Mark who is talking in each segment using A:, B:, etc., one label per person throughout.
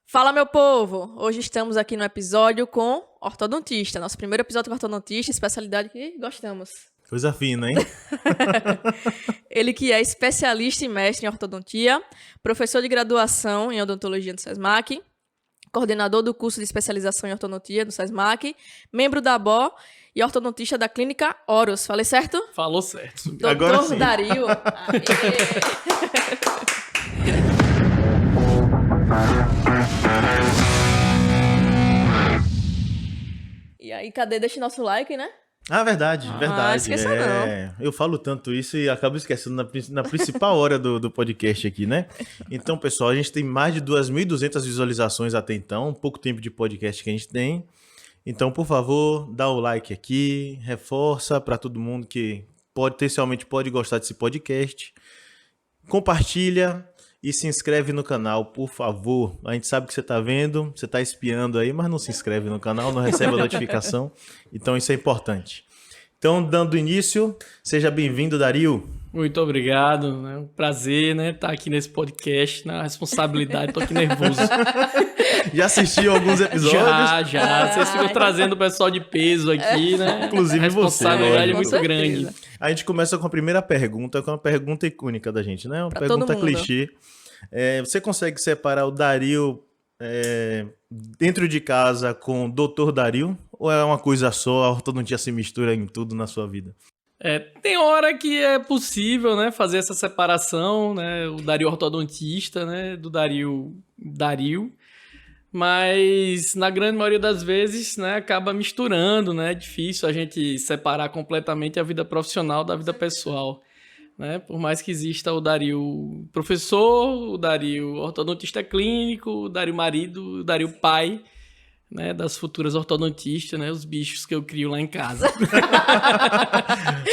A: Fala, meu povo! Hoje estamos aqui no episódio com ortodontista. Nosso primeiro episódio com ortodontista, especialidade que gostamos.
B: Coisa fina, hein?
A: Ele que é especialista e mestre em ortodontia, professor de graduação em odontologia do SESMAC, coordenador do curso de especialização em ortodontia do SESMAC, membro da ABO e ortodontista da clínica Horus. Falei certo?
C: Falou certo.
A: Doutor
B: Agora sim.
A: Dario. E aí, cadê? Deixa nosso like, né?
B: Ah, verdade.
A: Esqueça não.
B: Eu falo tanto isso e acabo esquecendo na principal hora do podcast aqui, né? Então, pessoal, a gente tem mais de 2.200 visualizações até então, pouco tempo de podcast que a gente tem. Então, por favor, dá o like aqui, reforça para todo mundo que potencialmente pode gostar desse podcast. Compartilha e se inscreve no canal, por favor. A gente sabe que você está vendo, você está espiando aí, mas não se inscreve no canal, não recebe a notificação. Então isso é importante. Então, dando início, seja bem-vindo, Dario.
C: Muito obrigado. É um prazer, né, estar aqui nesse podcast, na responsabilidade. Tô aqui nervoso.
B: Já assistiu alguns episódios?
C: Já. Vocês ficam trazendo o pessoal de peso aqui, né?
B: Inclusive
C: a responsabilidade
B: você,
C: é muito
A: com
C: grande.
A: certeza.
B: A gente começa com a primeira pergunta, que é uma pergunta icônica da gente, né? Uma
A: Pra
B: pergunta
A: todo mundo.
B: clichê. Você consegue separar o Dario dentro de casa com o Dr. Dario? Ou é uma coisa só, a ortodontia se mistura em tudo na sua vida?
C: Tem hora que é possível, né, fazer essa separação, né? O Dario ortodontista, né? Do Dario. Mas na grande maioria das vezes, né, acaba misturando, né? É difícil a gente separar completamente a vida profissional da vida pessoal, né? Por mais que exista o Dario professor, o Dario ortodontista clínico, o Dario marido, o Dario pai, né, das futuras ortodontistas, né, os bichos que eu crio lá em casa.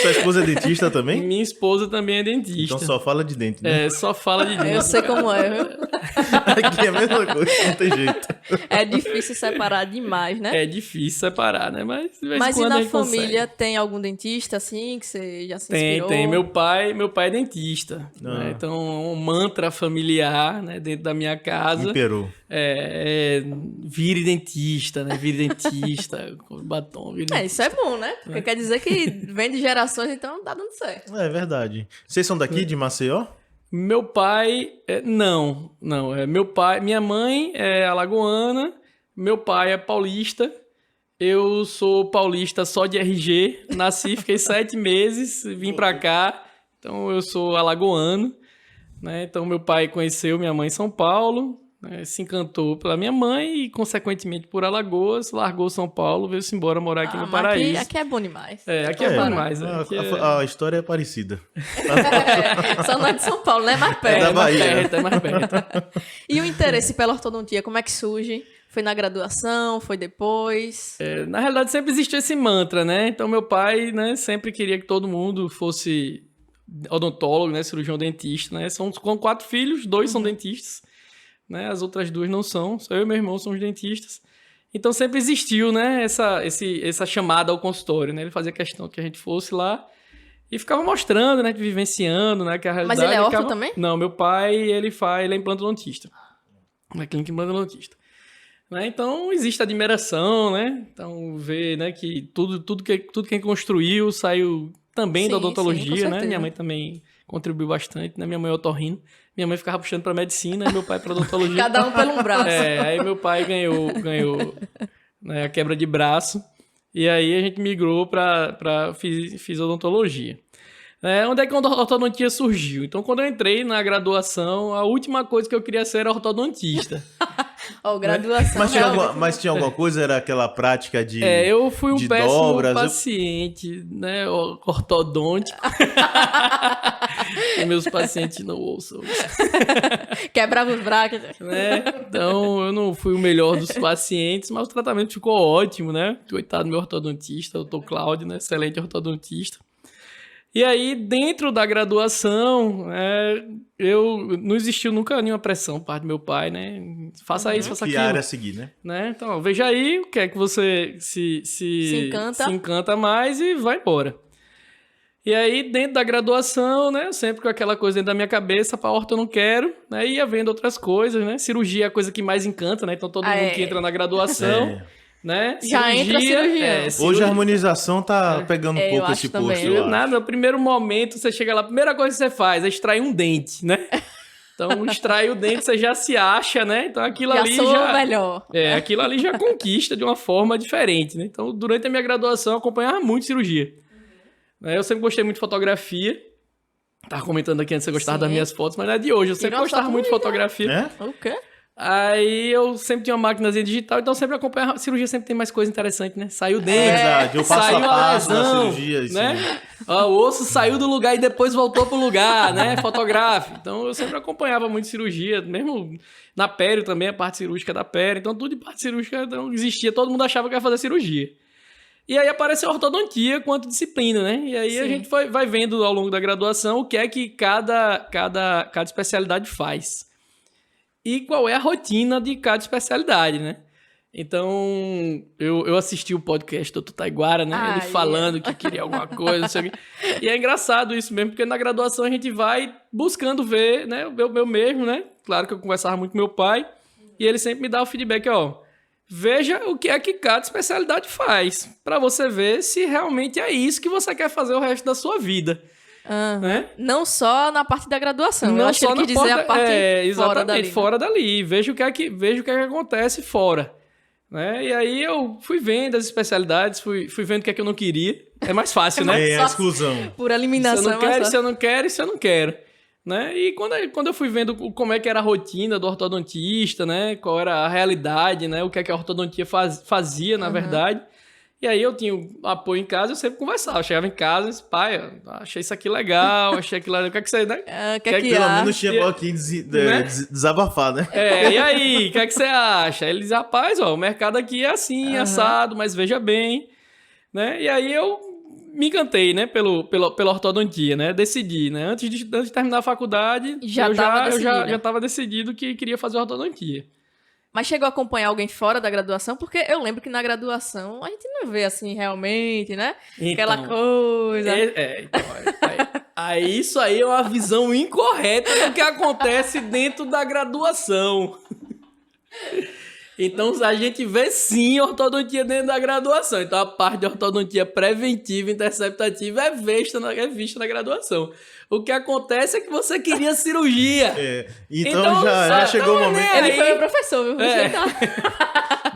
B: Sua esposa é dentista também?
C: Minha esposa também é dentista.
B: Então só fala de dente, né?
C: Só fala de
A: Eu
C: dentro.
A: sei como é, viu?
B: Aqui é a mesma coisa, não tem jeito.
A: É difícil separar demais, né?
C: É difícil separar, né? Mas de vez em
A: Mas e
C: quando a
A: na
C: gente consegue.
A: família tem algum dentista assim que você já se inspirou?
C: Tem. Meu pai é dentista.
B: Ah.
C: Né? Então, um mantra familiar, né, dentro da minha casa.
B: Imperou.
C: Vire dentista, né? Vire dentista, com batom. Vire
A: Isso é bom, né? Porque quer dizer que vem de gerações, então tá dando certo.
B: É verdade. Vocês são daqui, de Maceió?
C: Meu pai, não, meu pai, minha mãe é alagoana, meu pai é paulista, eu sou paulista só de RG, nasci, fiquei 7 meses, vim pra cá, então eu sou alagoano, né? Então meu pai conheceu minha mãe em São Paulo, né? Se encantou pela minha mãe e consequentemente por Alagoas, largou São Paulo, veio-se embora morar aqui no
A: Mas
C: Paraíso.
A: aqui é bom demais.
C: Aqui é bom demais.
B: A história é parecida.
A: Só não é de São Paulo, né? Mais
B: É
A: perto.
B: da Bahia.
C: É mais perto.
A: E o interesse pela ortodontia, como é que surge? Foi na graduação? Foi depois?
C: Na realidade, sempre existiu esse mantra, né? Então, meu pai, né, sempre queria que todo mundo fosse odontólogo, né? Cirurgião dentista, né? São 4 filhos, 2 são dentistas, né? As outras 2 não são. Só eu e meu irmão somos dentistas. Então, sempre existiu, né? Essa chamada ao consultório, né? Ele fazia questão que a gente fosse lá e ficava mostrando, né? Vivenciando, né? Que a realidade
A: Mas ele é orto
C: ficava...
A: também?
C: Não, meu pai, ele é implantodontista. Na clínica implantodontista. Né? Então, existe admiração, né? Então, ver, né, que tudo quem construiu saiu também da
A: Sim,
C: odontologia,
A: sim, com
C: né?
A: certeza.
C: Minha mãe também contribuiu bastante, né? Minha mãe é otorrino. Minha mãe ficava puxando pra medicina e meu pai pra odontologia.
A: Cada um pelo um braço.
C: Aí meu pai ganhou né, a quebra de braço. E aí a gente migrou pra fiz odontologia. Onde é que a ortodontia surgiu? Então, quando eu entrei na graduação, a última coisa que eu queria ser era ortodontista.
A: Ó, graduação.
B: Mas tinha alguma coisa? Era aquela prática de
C: Eu fui um
B: de
C: péssimo
B: dobras?
C: paciente, né, ortodôntico. E meus pacientes não ouçam isso.
A: Quebrava os braços.
C: Né? Então, eu não fui o melhor dos pacientes, mas o tratamento ficou ótimo, né? Coitado do meu ortodontista, o Dr. Cláudio, né? Excelente ortodontista. E aí, dentro da graduação, não existiu nunca nenhuma pressão por parte do meu pai, né? Faça isso, faça
B: Que
C: aquilo.
B: área a seguir, né?
C: Então, veja aí o que é que você se
A: Se encanta.
C: encanta mais e vai embora. E aí, dentro da graduação, né, eu sempre com aquela coisa dentro da minha cabeça, pra horta eu não quero, né, ia vendo outras coisas, né, cirurgia é a coisa que mais encanta, né, então todo mundo que entra na graduação,
B: É.
C: né,
A: Já entra cirurgião.
B: Hoje a harmonização tá pegando um
A: eu
B: pouco
A: acho
B: esse
A: também,
B: posto,
A: viu?
B: eu acho.
C: Nada, no primeiro momento, você chega lá, a primeira coisa que você faz é extrair um dente, né? Então, extrair o dente, você já se acha, né? Então, aquilo
A: Já
C: ali
A: sou
C: já...
A: melhor.
C: aquilo ali já conquista de uma forma diferente, né? Então, durante a minha graduação, eu acompanhava muito cirurgia. Eu sempre gostei muito de fotografia. Tava comentando aqui antes que você gostava das minhas fotos, mas não é de hoje. Eu sempre
A: Tirou uma
C: gostava
A: foto
C: muito de
A: bonita.
C: fotografia.
B: É?
A: O quê?
C: Aí eu sempre tinha uma maquinazinha digital, então sempre acompanhava. A cirurgia sempre tem mais coisa interessante, né? Saiu o dente,
B: Verdade, eu passo a
C: saiu a
B: passo da
C: lesão,
B: cirurgia, isso
C: né?
B: mesmo.
C: Ó, o osso saiu do lugar e depois voltou pro lugar, né? Fotográfico. Então eu sempre acompanhava muito cirurgia, mesmo na pério também, a parte cirúrgica da pério. Então tudo de parte cirúrgica não existia, todo mundo achava que ia fazer cirurgia. E aí apareceu a ortodontia quanto disciplina, né? E aí a
A: Sim.
C: gente vai vendo ao longo da graduação o que é que cada especialidade faz. E qual é a rotina de cada especialidade, né? Então, eu assisti o podcast do Taiguara, né? Ele falando que queria alguma coisa, não sei o quê. E é engraçado isso mesmo, porque na graduação a gente vai buscando ver, né? O meu mesmo, né? Claro que eu conversava muito com meu pai, e ele sempre me dá o feedback, ó. Veja o que é que cada especialidade faz, para você ver se realmente é isso que você quer fazer o resto da sua vida. Né?
A: Não só na parte da graduação.
C: Não
A: eu acho
C: só
A: que ele
C: na
A: quis dizer a parte
C: exatamente,
A: fora dali.
C: Fora dali. Veja o que é que acontece fora. Né? E aí eu fui vendo as especialidades, fui vendo o que é que eu não queria. É mais fácil, né?
B: É a exclusão.
A: Por
C: Se
A: eliminação.
C: eu não quero, se eu não quero, se eu não quero. Né? E quando eu fui vendo como é que era a rotina do ortodontista, né? Qual era a realidade, né? O que é que a ortodontia fazia, na verdade. E aí eu tinha apoio em casa, eu sempre conversava. Eu chegava em casa e disse, pai, eu achei isso aqui legal, achei aquilo legal. O que é que você... Né?
B: Pelo menos tinha pra quem desabafar, né?
C: E aí, o que é que você acha? Aí ele diz, rapaz, ó, o mercado aqui é assim, assado, mas veja bem. Né? E aí eu me encantei, né, pela ortodontia, né? Decidi, né? Antes de terminar a faculdade, eu já estava decidido que queria fazer ortodontia.
A: Mas chegou a acompanhar alguém fora da graduação? Porque eu lembro que na graduação a gente não vê assim realmente, né? Aquela coisa.
C: Aí isso aí é uma visão incorreta do que acontece dentro da graduação. Então a gente vê sim ortodontia dentro da graduação. Então a parte de ortodontia preventiva e interceptativa é vista na graduação. O que acontece é que você queria cirurgia.
B: Então já chegou o momento.
A: Ele foi meu professor, viu?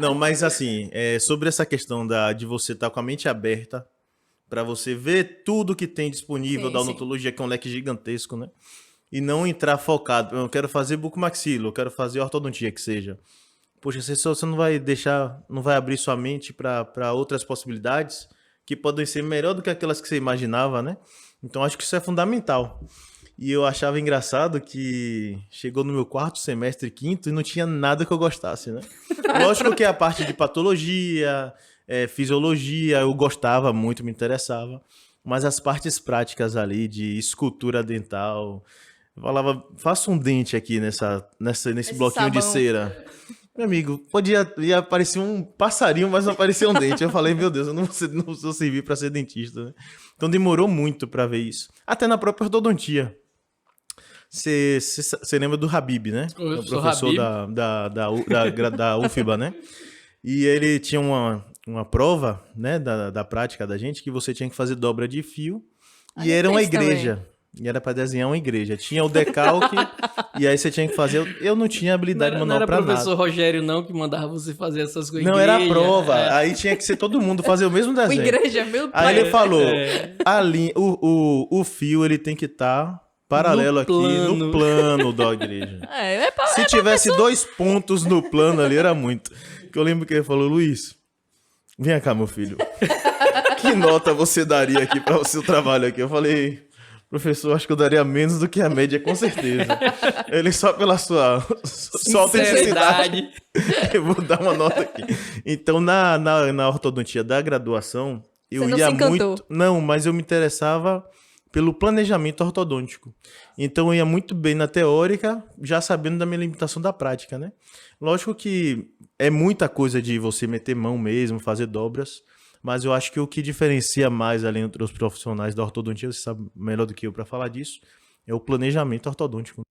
B: Não, mas assim, sobre essa questão de você estar com a mente aberta para você ver tudo que tem disponível da odontologia, que é um leque gigantesco, né? E não entrar focado. Eu quero fazer bucomaxilo, eu quero fazer ortodontia, que seja. Poxa, você não vai não vai abrir sua mente para outras possibilidades que podem ser melhor do que aquelas que você imaginava, né? Então, acho que isso é fundamental. E eu achava engraçado que chegou no meu 4º semestre, 5º, e não tinha nada que eu gostasse, né? Lógico que a parte de patologia, fisiologia, eu gostava muito, me interessava. Mas as partes práticas ali de escultura dental... Eu falava, faça um dente aqui nesse bloquinho
A: sabão
B: de cera. Meu amigo, ia aparecer um passarinho, mas não aparecia um dente. Eu falei, meu Deus, eu não vou servir para ser dentista, né? Então demorou muito para ver isso. Até na própria ortodontia. Você lembra do Habib, né?
C: Eu
B: o professor da UFBA, né? E ele tinha uma prova, né, da prática da gente, que você tinha que fazer dobra de fio. E era uma igreja. Também. E era pra desenhar uma igreja. Tinha o decalque, e aí você tinha que fazer... Eu não tinha habilidade manual pra nada.
C: Não era o professor Rogério, não, que mandava você fazer essas coisas.
B: Não, era a prova. Aí tinha que ser todo mundo fazer o mesmo desenho.
A: Igreja, meu pai.
B: Aí ele falou, o fio, ele tem que estar paralelo no plano da igreja. Se tivesse 2 pontos no plano ali, era muito. Que eu lembro que ele falou, Luiz, vem cá, meu filho. Que nota você daria aqui para o seu trabalho aqui? Eu falei... Professor, acho que eu daria menos do que a média, com certeza. Ele só pela sua autenticidade. Eu vou dar uma nota aqui. Então, na ortodontia da graduação, eu ia muito... Não, mas eu me interessava pelo planejamento ortodôntico. Então, eu ia muito bem na teórica, já sabendo da minha limitação da prática, né? Lógico que é muita coisa de você meter mão mesmo, fazer dobras, Mas eu acho que o que diferencia mais ali entre os profissionais da ortodontia, você sabe melhor do que eu para falar disso, é o planejamento ortodôntico.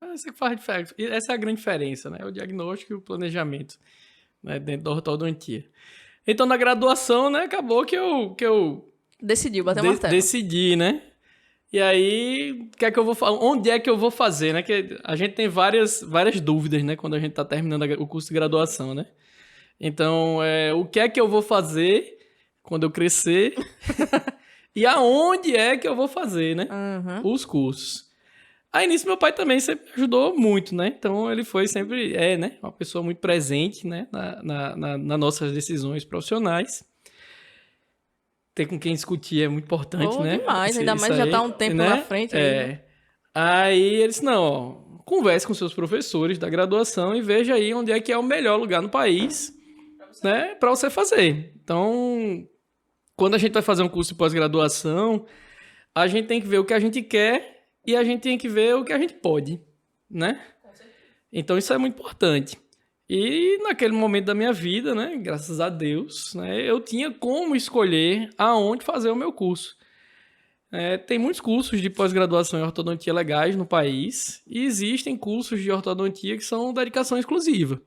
C: Essa que faz diferença. Essa é a grande diferença, né? O diagnóstico e o planejamento, né? Dentro da ortodontia. Então, na graduação, né? Acabou que eu
A: Decidiu, bateu o martelo.
C: decidi, né? E aí, o que é que eu vou onde é que eu vou fazer, né? Que a gente tem várias dúvidas, né? Quando a gente tá terminando o curso de graduação, né? Então, o que é que eu vou fazer quando eu crescer e aonde é que eu vou fazer, né?
A: Uhum.
C: Os cursos. Aí, nisso, meu pai também sempre me ajudou muito, né? Então, ele foi sempre, né? Uma pessoa muito presente, né? Nas nossas decisões profissionais. Ter com quem discutir é muito importante, né?
A: Demais, ainda mais
C: Isso
A: já
C: aí,
A: tá um tempo
C: né?
A: na frente. Aí, né?
C: Aí ele disse, não, ó, converse com seus professores da graduação e veja aí onde é que é o melhor lugar no país, né? Para você fazer. Então, quando a gente vai fazer um curso de pós-graduação, a gente tem que ver o que a gente quer e a gente tem que ver o que a gente pode, né? Então, isso é muito importante. E naquele momento da minha vida, né, graças a Deus, né, eu tinha como escolher aonde fazer o meu curso. Tem muitos cursos de pós-graduação em ortodontia legais no país e existem cursos de ortodontia que são dedicação exclusiva.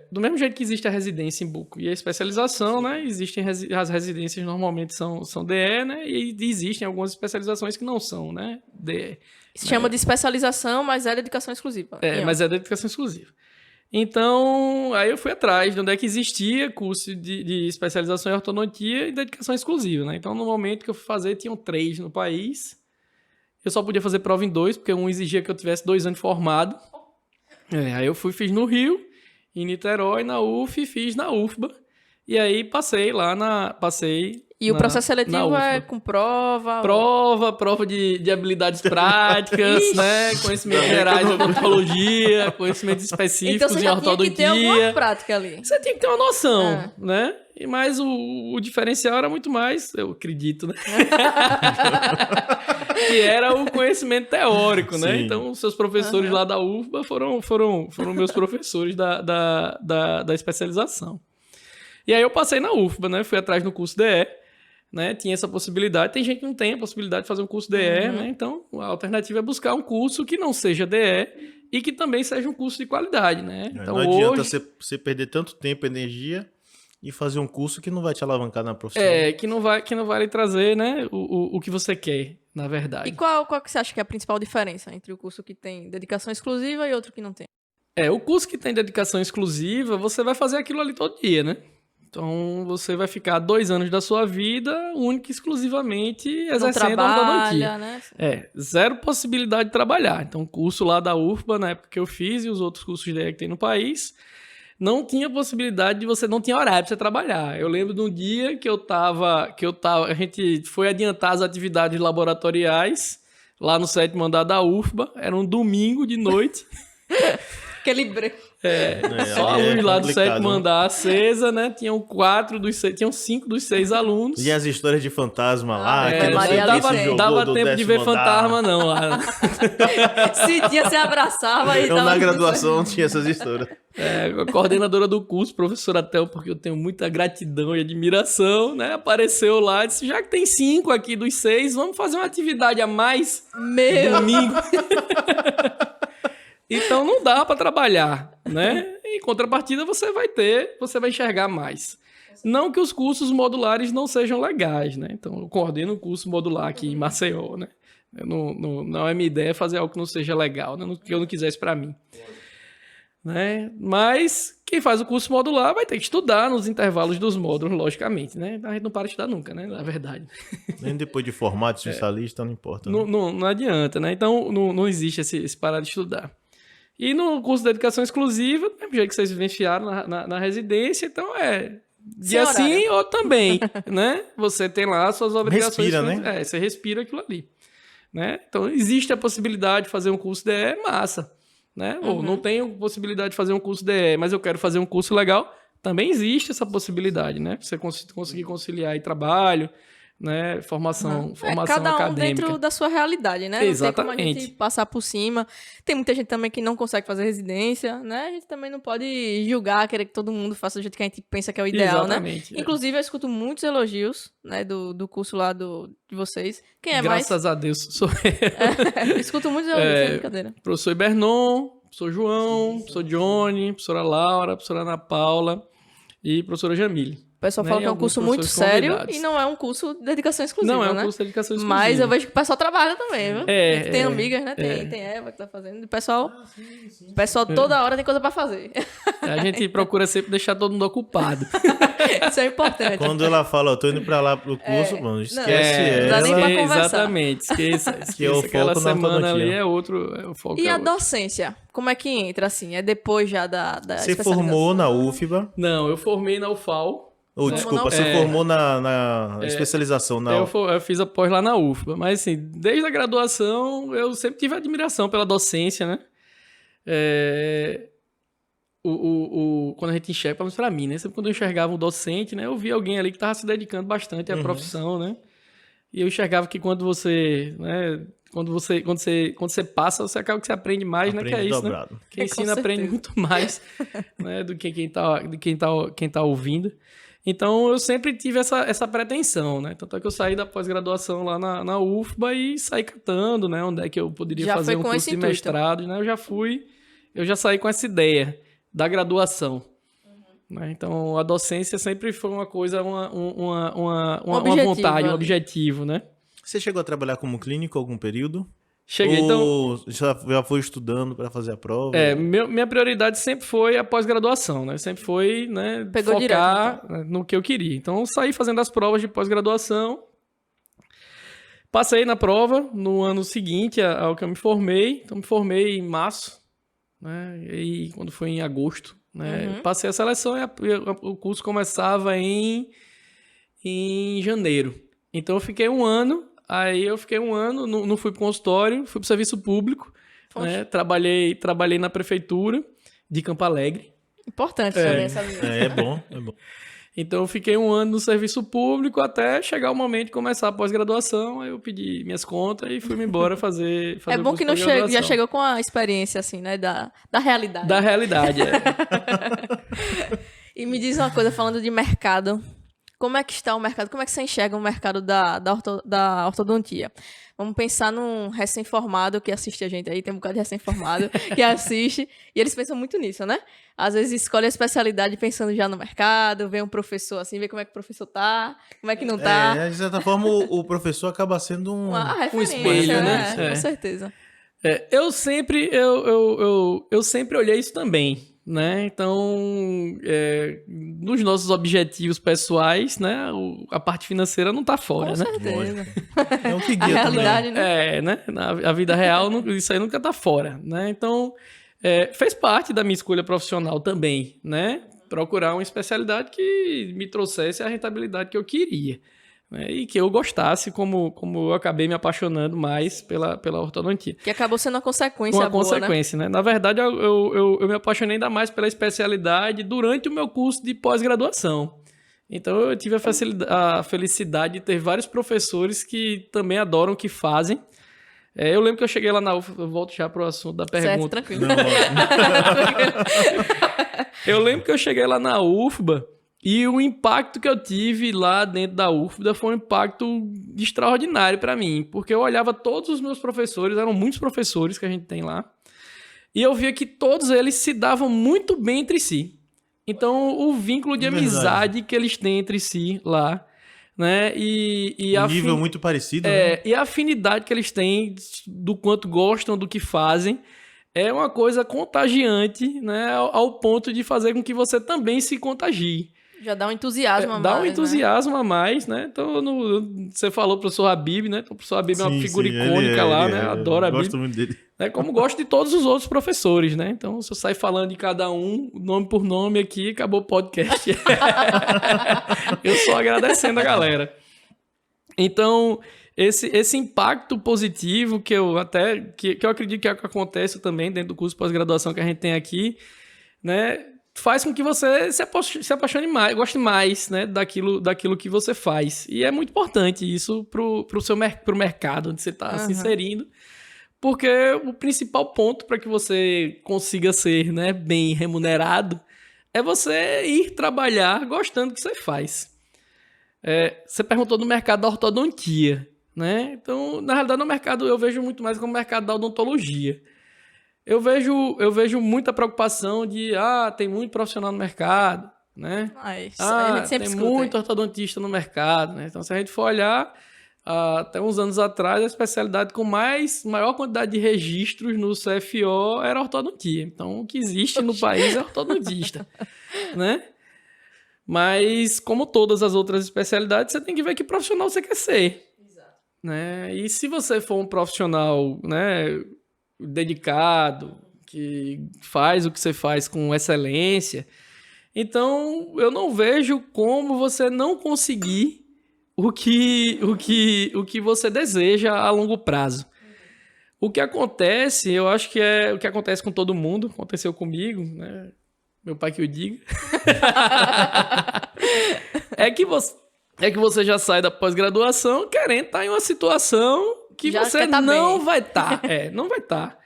C: Do mesmo jeito que existe a residência em buco e a especialização, né, existem as residências normalmente são DE, né, e existem algumas especializações que não são, né, DE.
A: Se chama de especialização, mas é dedicação exclusiva.
C: Mas é dedicação exclusiva. Então, aí eu fui atrás de onde é que existia curso de especialização em ortodontia e dedicação exclusiva, né? Então, no momento que eu fui fazer, tinham 3 no país. Eu só podia fazer prova em 2, porque um exigia que eu tivesse 2 anos formado. Aí eu fiz no Rio, em Niterói, na UF, fiz na UFBA. E aí passei lá
A: E o processo seletivo é com prova?
C: Prova de habilidades práticas, né? Conhecimentos gerais de odontologia, conhecimentos específicos
A: então,
C: em ortodontia.
A: Tinha que ter alguma prática ali.
C: Você tem que ter uma noção, né? Mas o diferencial era muito mais, eu acredito, né? Que era o conhecimento teórico, né?
B: Sim.
C: Então, os seus professores lá da UFBA foram meus professores da especialização. E aí eu passei na UFBA, né? Fui atrás no curso DE, né? Tinha essa possibilidade. Tem gente que não tem a possibilidade de fazer um curso DE, né? Então, a alternativa é buscar um curso que não seja DE e que também seja um curso de qualidade, né? Então,
B: não adianta você perder tanto tempo, energia e fazer um curso que não vai te alavancar na profissão.
C: Que não vai lhe trazer, né? O que você quer, na verdade.
A: E qual que você acha que é a principal diferença entre o curso que tem dedicação exclusiva e outro que não tem?
C: O curso que tem dedicação exclusiva, você vai fazer aquilo ali todo dia, né? Então, você vai ficar 2 anos da sua vida única e exclusivamente exercendo a ortodontia.
A: Né?
C: Zero possibilidade de trabalhar. Então, o curso lá da UFBA, na época que eu fiz, e os outros cursos de DE que tem no país, não tinha possibilidade de você, não tinha horário para você trabalhar. Eu lembro de um dia que a gente foi adiantar as atividades laboratoriais lá no 7º andar da UFBA, era um domingo de noite.
A: Aquele branco.
C: Só a luz lá do 7º andar acesa, né? Tinham 5 dos 6 alunos.
B: E as histórias de fantasma lá, que não
A: Maria
B: sei quem se jogou
C: dava
B: do
C: tempo de ver
B: 10º andar.
C: fantasma, não. Lá.
A: Se tinha, se abraçava e
B: Eu
A: dava
B: na
A: tudo
B: graduação tinha essas histórias.
C: A coordenadora do curso, professora Tel, porque eu tenho muita gratidão e admiração, né? Apareceu lá e disse, já que tem 5 aqui dos 6, vamos fazer uma atividade a mais domingo. Então não dá para trabalhar, né? Em contrapartida você vai enxergar mais. Não que os cursos modulares não sejam legais, né? Então eu coordeno um curso modular aqui em Maceió, né? Não é minha ideia fazer algo que não seja legal, né? Que eu não quisesse para mim. Né? Mas quem faz o curso modular vai ter que estudar nos intervalos dos módulos, logicamente, né? A gente não para de estudar nunca, né? Na verdade.
B: Nem depois de formado, especialista, não importa. Né?
C: Não adianta, né? Então não existe esse parar de estudar. E no curso de dedicação exclusiva, do mesmo jeito que vocês vivenciaram na residência, então dia sim ou também, né? Você tem lá as suas obrigações.
B: Respira, né?
C: Você respira aquilo ali. Né? Então, existe a possibilidade de fazer um curso DE, massa. Né? Ou não tenho possibilidade de fazer um curso DE, mas eu quero fazer um curso legal, também existe essa possibilidade, né? Você conseguir conciliar aí trabalho, né? Formação
A: cada um
C: acadêmica.
A: dentro da sua realidade, né?
C: Exatamente.
A: Não tem como a gente passar por cima. Tem muita gente também que não consegue fazer residência, né? A gente também não pode julgar, querer que todo mundo faça do jeito que a gente pensa que é o ideal,
C: Exatamente,
A: né? Inclusive, eu escuto muitos elogios, né, do curso lá de vocês. Quem é
C: Graças a Deus, sou
A: eu escuto muitos elogios, sem brincadeira.
C: professor Ibernon, professor João, professor Johnny, professora Laura, professora Ana Paula e professora Jamile.
A: O pessoal
C: Né,
A: fala
C: e
A: que é um
C: alguns
A: curso muito
C: professores
A: sério
C: convidados.
A: e não é um curso de dedicação exclusiva,
C: Não é um
A: né?
C: curso de dedicação exclusiva.
A: Mas eu vejo que o pessoal trabalha também, viu? Tem amigas, né?
C: é.
A: Tem Eva que tá fazendo. O pessoal toda hora tem coisa pra fazer.
C: A gente procura sempre deixar todo mundo ocupado.
A: Isso é importante.
B: Quando ela fala, eu tô indo pra lá pro curso, mano, esquece
A: não dá nem
B: ela.
A: pra conversar.
C: Exatamente. Esqueça
B: Que é o
C: aquela
B: foco na
C: semana ali
B: ortodontia.
C: é outro. É o foco
A: E
C: é
A: a
C: outro.
A: docência? Como é que entra, assim? É depois já da
B: Você
A: especialização?
B: formou na UFBA,
C: Não, eu formei na UFAL.
B: ou desculpa, você formou na especialização na
C: Eu fiz a pós lá na UFBA. Mas assim, desde a graduação, eu sempre tive admiração pela docência, né? Quando a gente enxerga, pelo menos pra mim, né? Sempre quando eu enxergava um docente, né? Eu via alguém ali que estava se dedicando bastante à profissão, né? E eu enxergava que quando você, né? Quando você passa, você acaba que você aprende mais, né? Que é isso,
B: dobrado.
C: né? Quem
A: Com
C: ensina aprende
A: certeza.
C: muito mais, né? Do que quem tá ouvindo. Então, eu sempre tive essa pretensão, né? Tanto é que eu saí da pós-graduação lá na UFBA e saí catando, né? Onde é que eu poderia
A: Já
C: fazer
A: foi
C: um
A: com
C: curso
A: esse
C: de
A: intuito.
C: mestrado, né? Eu já saí com essa ideia da graduação. Né? Então, a docência sempre foi uma coisa, uma
A: objetivo
C: vontade, um
A: ali.
C: objetivo, né?
B: Você chegou a trabalhar como clínico algum período?
C: Cheguei, então...
B: Ou já foi estudando para fazer a prova?
C: Minha prioridade sempre foi a pós-graduação, né? Sempre foi, né,
A: Pegou
C: focar no que eu queria. Então, eu saí fazendo as provas de pós-graduação. Passei na prova no ano seguinte ao que eu me formei. Então, me formei em março, né? E quando foi em agosto, né? Passei a seleção e o curso começava em janeiro. Então, eu fiquei um ano. Aí eu fiquei um ano, não fui para o consultório, fui para o serviço público, né? Trabalhei na prefeitura de Campo Alegre.
A: Importante também essa vida.
B: É bom.
C: Então eu fiquei um ano no serviço público até chegar o momento de começar a pós-graduação. Aí eu pedi minhas contas e fui-me embora fazer
A: É
C: o
A: bom
C: curso
A: que
C: de
A: não
C: pós-graduação.
A: já chegou com a experiência, assim, né? Da realidade.
C: Da realidade,
A: E me diz uma coisa, falando de mercado. Como é que está o mercado? Como é que você enxerga o mercado da ortodontia? Vamos pensar num recém-formado que assiste a gente aí, tem um bocado de recém-formado que assiste, e eles pensam muito nisso, né? Às vezes escolhe a especialidade pensando já no mercado, vê um professor assim, vê como é que o professor tá, como é que não tá.
B: De certa forma, o professor acaba sendo
A: Uma referência,
C: espelho, né?
A: Com certeza.
C: Eu sempre olhei isso também, né? Então, nos nossos objetivos pessoais, né? A parte financeira não tá fora,
A: Com
C: né?
A: certeza.
B: É o que
A: A
B: guia
A: realidade,
B: também.
A: né?
C: Né? A vida real, isso aí nunca tá fora, né? Então, fez parte da minha escolha profissional também, né? Procurar uma especialidade que me trouxesse a rentabilidade que eu queria, né? E que eu gostasse, como eu acabei me apaixonando mais pela ortodontia.
A: Que acabou sendo uma consequência
C: Uma
A: boa,
C: consequência, né? Na verdade, eu me apaixonei ainda mais pela especialidade durante o meu curso de pós-graduação. Então, eu tive a felicidade de ter vários professores que também adoram o que fazem. Eu lembro que eu cheguei lá na UFBA, eu volto já para o assunto da
A: né? Certo,
C: pergunta.
A: tranquilo.
C: Eu lembro que eu cheguei lá na UFBA e o impacto que eu tive lá dentro da UFBA foi um impacto extraordinário para mim, porque eu olhava todos os meus professores, eram muitos professores que a gente tem lá, e eu via que todos eles se davam muito bem entre si. Então, o vínculo de amizade que eles têm entre si lá, né? E
B: Um nível muito parecido, né?
C: e a afinidade que eles têm do quanto gostam do que fazem é uma coisa contagiante, né? Ao ponto de fazer com que você também se contagie.
A: Já dá um entusiasmo a mais,
C: Dá um entusiasmo a mais, né? Então, você falou pro professor Habib, né? Então, o professor Habib é uma figura icônica lá, né? Adoro Habib.
B: Gosto muito dele.
C: Como gosto de todos os outros professores, né? Então, se eu sair falando de cada um, nome por nome aqui, acabou o podcast. Eu só agradecendo a galera. Então, esse impacto positivo que eu acredito que acontece também dentro do curso de pós-graduação que a gente tem aqui, né? faz com que você se apaixone mais, goste mais, né, daquilo que você faz. E é muito importante isso pro mercado onde você está se inserindo, porque o principal ponto para que você consiga ser, né, bem remunerado é você ir trabalhar gostando do que você faz. Você perguntou do mercado da ortodontia, né? Então, na realidade, no mercado eu vejo muito mais como o mercado da odontologia. Eu vejo muita preocupação de, tem muito profissional no mercado, né?
A: Isso a gente sempre
C: tem
A: escuta.
C: muito ortodontista no mercado, né? Então, se a gente for olhar, até uns anos atrás, a especialidade com maior quantidade de registros no CFO era ortodontia. Então, o que existe no país é ortodontista, né? Mas, como todas as outras especialidades, você tem que ver que profissional você quer ser. Exato. Né? E se você for um profissional, né, dedicado, que faz o que você faz com excelência, então eu não vejo como você não conseguir o que você deseja a longo prazo. O que acontece, eu acho que é o que acontece com todo mundo, aconteceu comigo, né? Meu pai que o diga. é que você já sai da pós-graduação querendo estar em uma situação que já você não vai estar. Não vai estar.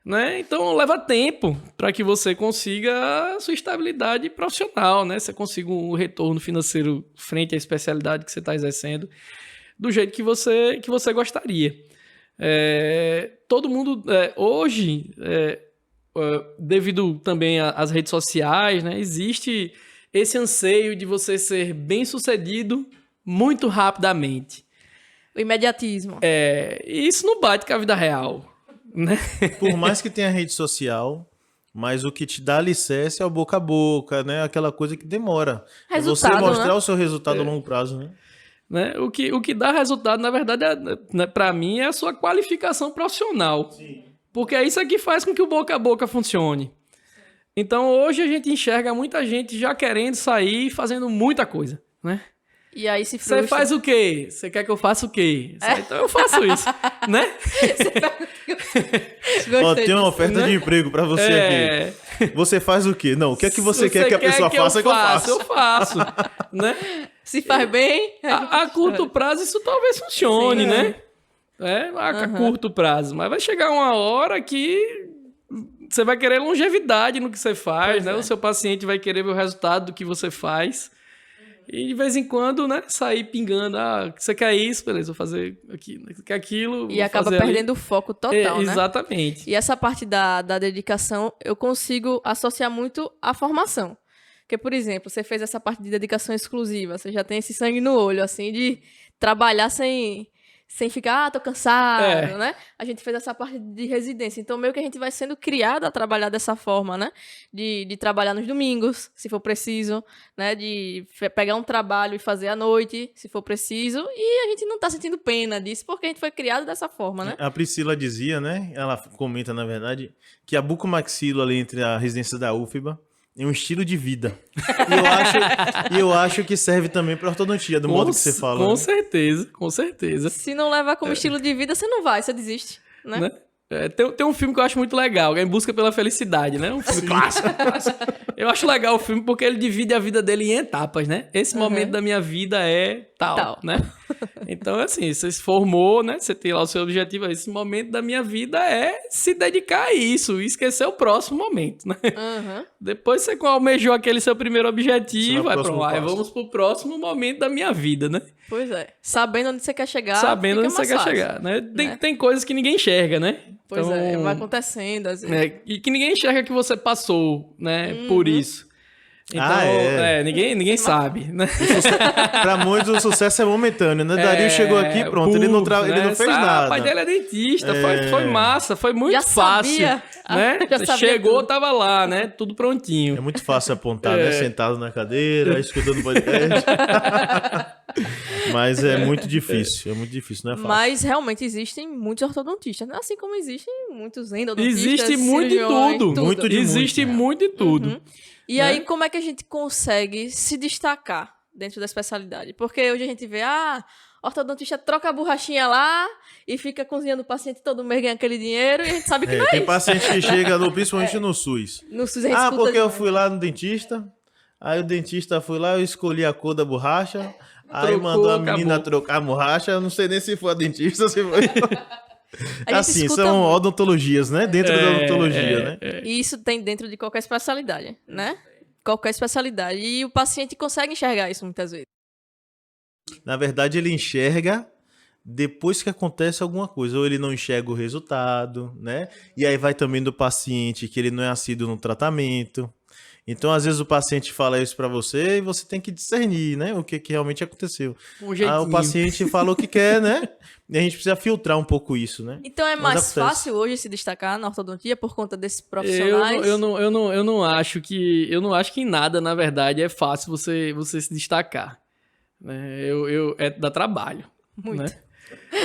C: Né? Então, leva tempo para que você consiga a sua estabilidade profissional, né? Você consiga um retorno financeiro frente à especialidade que você está exercendo do jeito que você gostaria. Todo mundo, hoje, devido também às redes sociais, né? Existe esse anseio de você ser bem-sucedido muito rapidamente.
A: O imediatismo.
C: E isso não bate com a vida real. Né?
B: Por mais que tenha rede social, mas o que te dá alicerce é o boca a boca, né? Aquela coisa que demora.
A: Resultado,
B: você mostrar, né, o seu resultado a longo prazo,
C: né? O que dá resultado, na verdade, para mim, é a sua qualificação profissional. Sim. Porque é isso que faz com que o boca a boca funcione. Então, hoje a gente enxerga muita gente já querendo sair e fazendo muita coisa, né?
A: E aí se frustra.
C: Você faz o quê? Você quer que eu faça o quê? Então eu faço isso, né?
B: Tem uma oferta de emprego pra você aqui. Você faz o quê? Não, o que é que você quer que a pessoa faça que eu faço?
C: Eu faço, né?
A: Se faz bem...
C: A curto prazo isso talvez funcione, sim, né? A curto prazo. Mas vai chegar uma hora que você vai querer longevidade no que você faz, né? O seu paciente vai querer ver o resultado do que você faz. E de vez em quando, né, sair pingando, você quer isso, beleza, vou fazer aqui, quer aquilo.
A: E acaba perdendo o foco total, né?
C: Exatamente.
A: E essa parte da dedicação, eu consigo associar muito à formação. Porque, por exemplo, você fez essa parte de dedicação exclusiva, você já tem esse sangue no olho, assim, de trabalhar sem ficar, tô cansado, né? A gente fez essa parte de residência. Então, meio que a gente vai sendo criado a trabalhar dessa forma, né? De trabalhar nos domingos, se for preciso, né? De pegar um trabalho e fazer à noite, se for preciso. E a gente não tá sentindo pena disso, porque a gente foi criado dessa forma, né?
B: A Priscila dizia, né? Ela comenta, na verdade, que a bucomaxilo ali entre a residência da UFBA é um estilo de vida. E eu acho que serve também para ortodontia, do modo que você fala.
C: Com
B: né?
C: certeza, com certeza.
A: Se não levar como estilo de vida, você não vai, você desiste, né?
C: Tem um filme que eu acho muito legal, Em Busca pela Felicidade, né? Um filme clássico. Eu acho legal o filme porque ele divide a vida dele em etapas, né? Esse momento da minha vida é tal, né? Então, assim, você se formou, né? Você tem lá o seu objetivo. Esse momento da minha vida é se dedicar a isso e esquecer o próximo momento, né? Depois você almejou aquele seu primeiro objetivo, vamos pro próximo momento da minha vida, né?
A: Pois é. Sabendo onde você quer chegar,
C: sabendo onde você quer chegar, né? Tem coisas que ninguém enxerga, né?
A: Pois
C: então,
A: vai acontecendo, às vezes.
C: E que ninguém enxerga que você passou, né? Por isso. Então, ninguém sabe, né?
B: Pra muitos o sucesso é momentâneo, né? Dario chegou aqui, pronto, ele não fez nada.
C: O pai dele é dentista, foi massa, foi muito
A: já
C: fácil.
A: Sabia.
C: Né? Chegou, tudo. Tava lá, né? Tudo prontinho.
B: É muito fácil apontar, né? Sentado na cadeira, escutando podcast. Mas é muito difícil, não é fácil.
A: Mas realmente existem muitos ortodontistas, assim como existem muitos endodontistas.
C: Existe muito em tudo. Existe muito em tudo.
A: E aí, como é que a gente consegue se destacar dentro da especialidade? Porque hoje a gente vê, O ortodontista troca a borrachinha lá e fica cozinhando o paciente, todo mês ganha aquele dinheiro e a gente sabe que não é
B: Tem
A: isso.
B: paciente que chega, principalmente no SUS.
A: No SUS a gente escuta
B: Porque eu
A: demais.
B: fui lá no dentista, aí o dentista foi lá, eu escolhi a cor da borracha, aí
C: Trocou,
B: mandou a menina
C: acabou.
B: trocar a borracha, eu não sei nem se foi a dentista ou se foi...
A: A gente
B: Assim,
A: escuta
B: são
A: muito.
B: odontologias, né? Dentro da odontologia, né?
A: E isso tem dentro de qualquer especialidade, né? Qualquer especialidade. E o paciente consegue enxergar isso muitas vezes.
B: Na verdade, ele enxerga depois que acontece alguma coisa, ou ele não enxerga o resultado, né? E aí vai também do paciente que ele não é assíduo no tratamento. Então, às vezes o paciente fala isso pra você e você tem que discernir, né? O que realmente aconteceu.
C: Um jeitinho.
B: O paciente falou o que quer, né? E a gente precisa filtrar um pouco isso, né?
A: Então é
B: Mas
A: mais
B: acontece.
A: fácil hoje se destacar na ortodontia por conta desses profissionais?
C: Eu não acho que em nada, na verdade, é fácil você se destacar. Né? É dá trabalho.
A: Muito.
C: Né?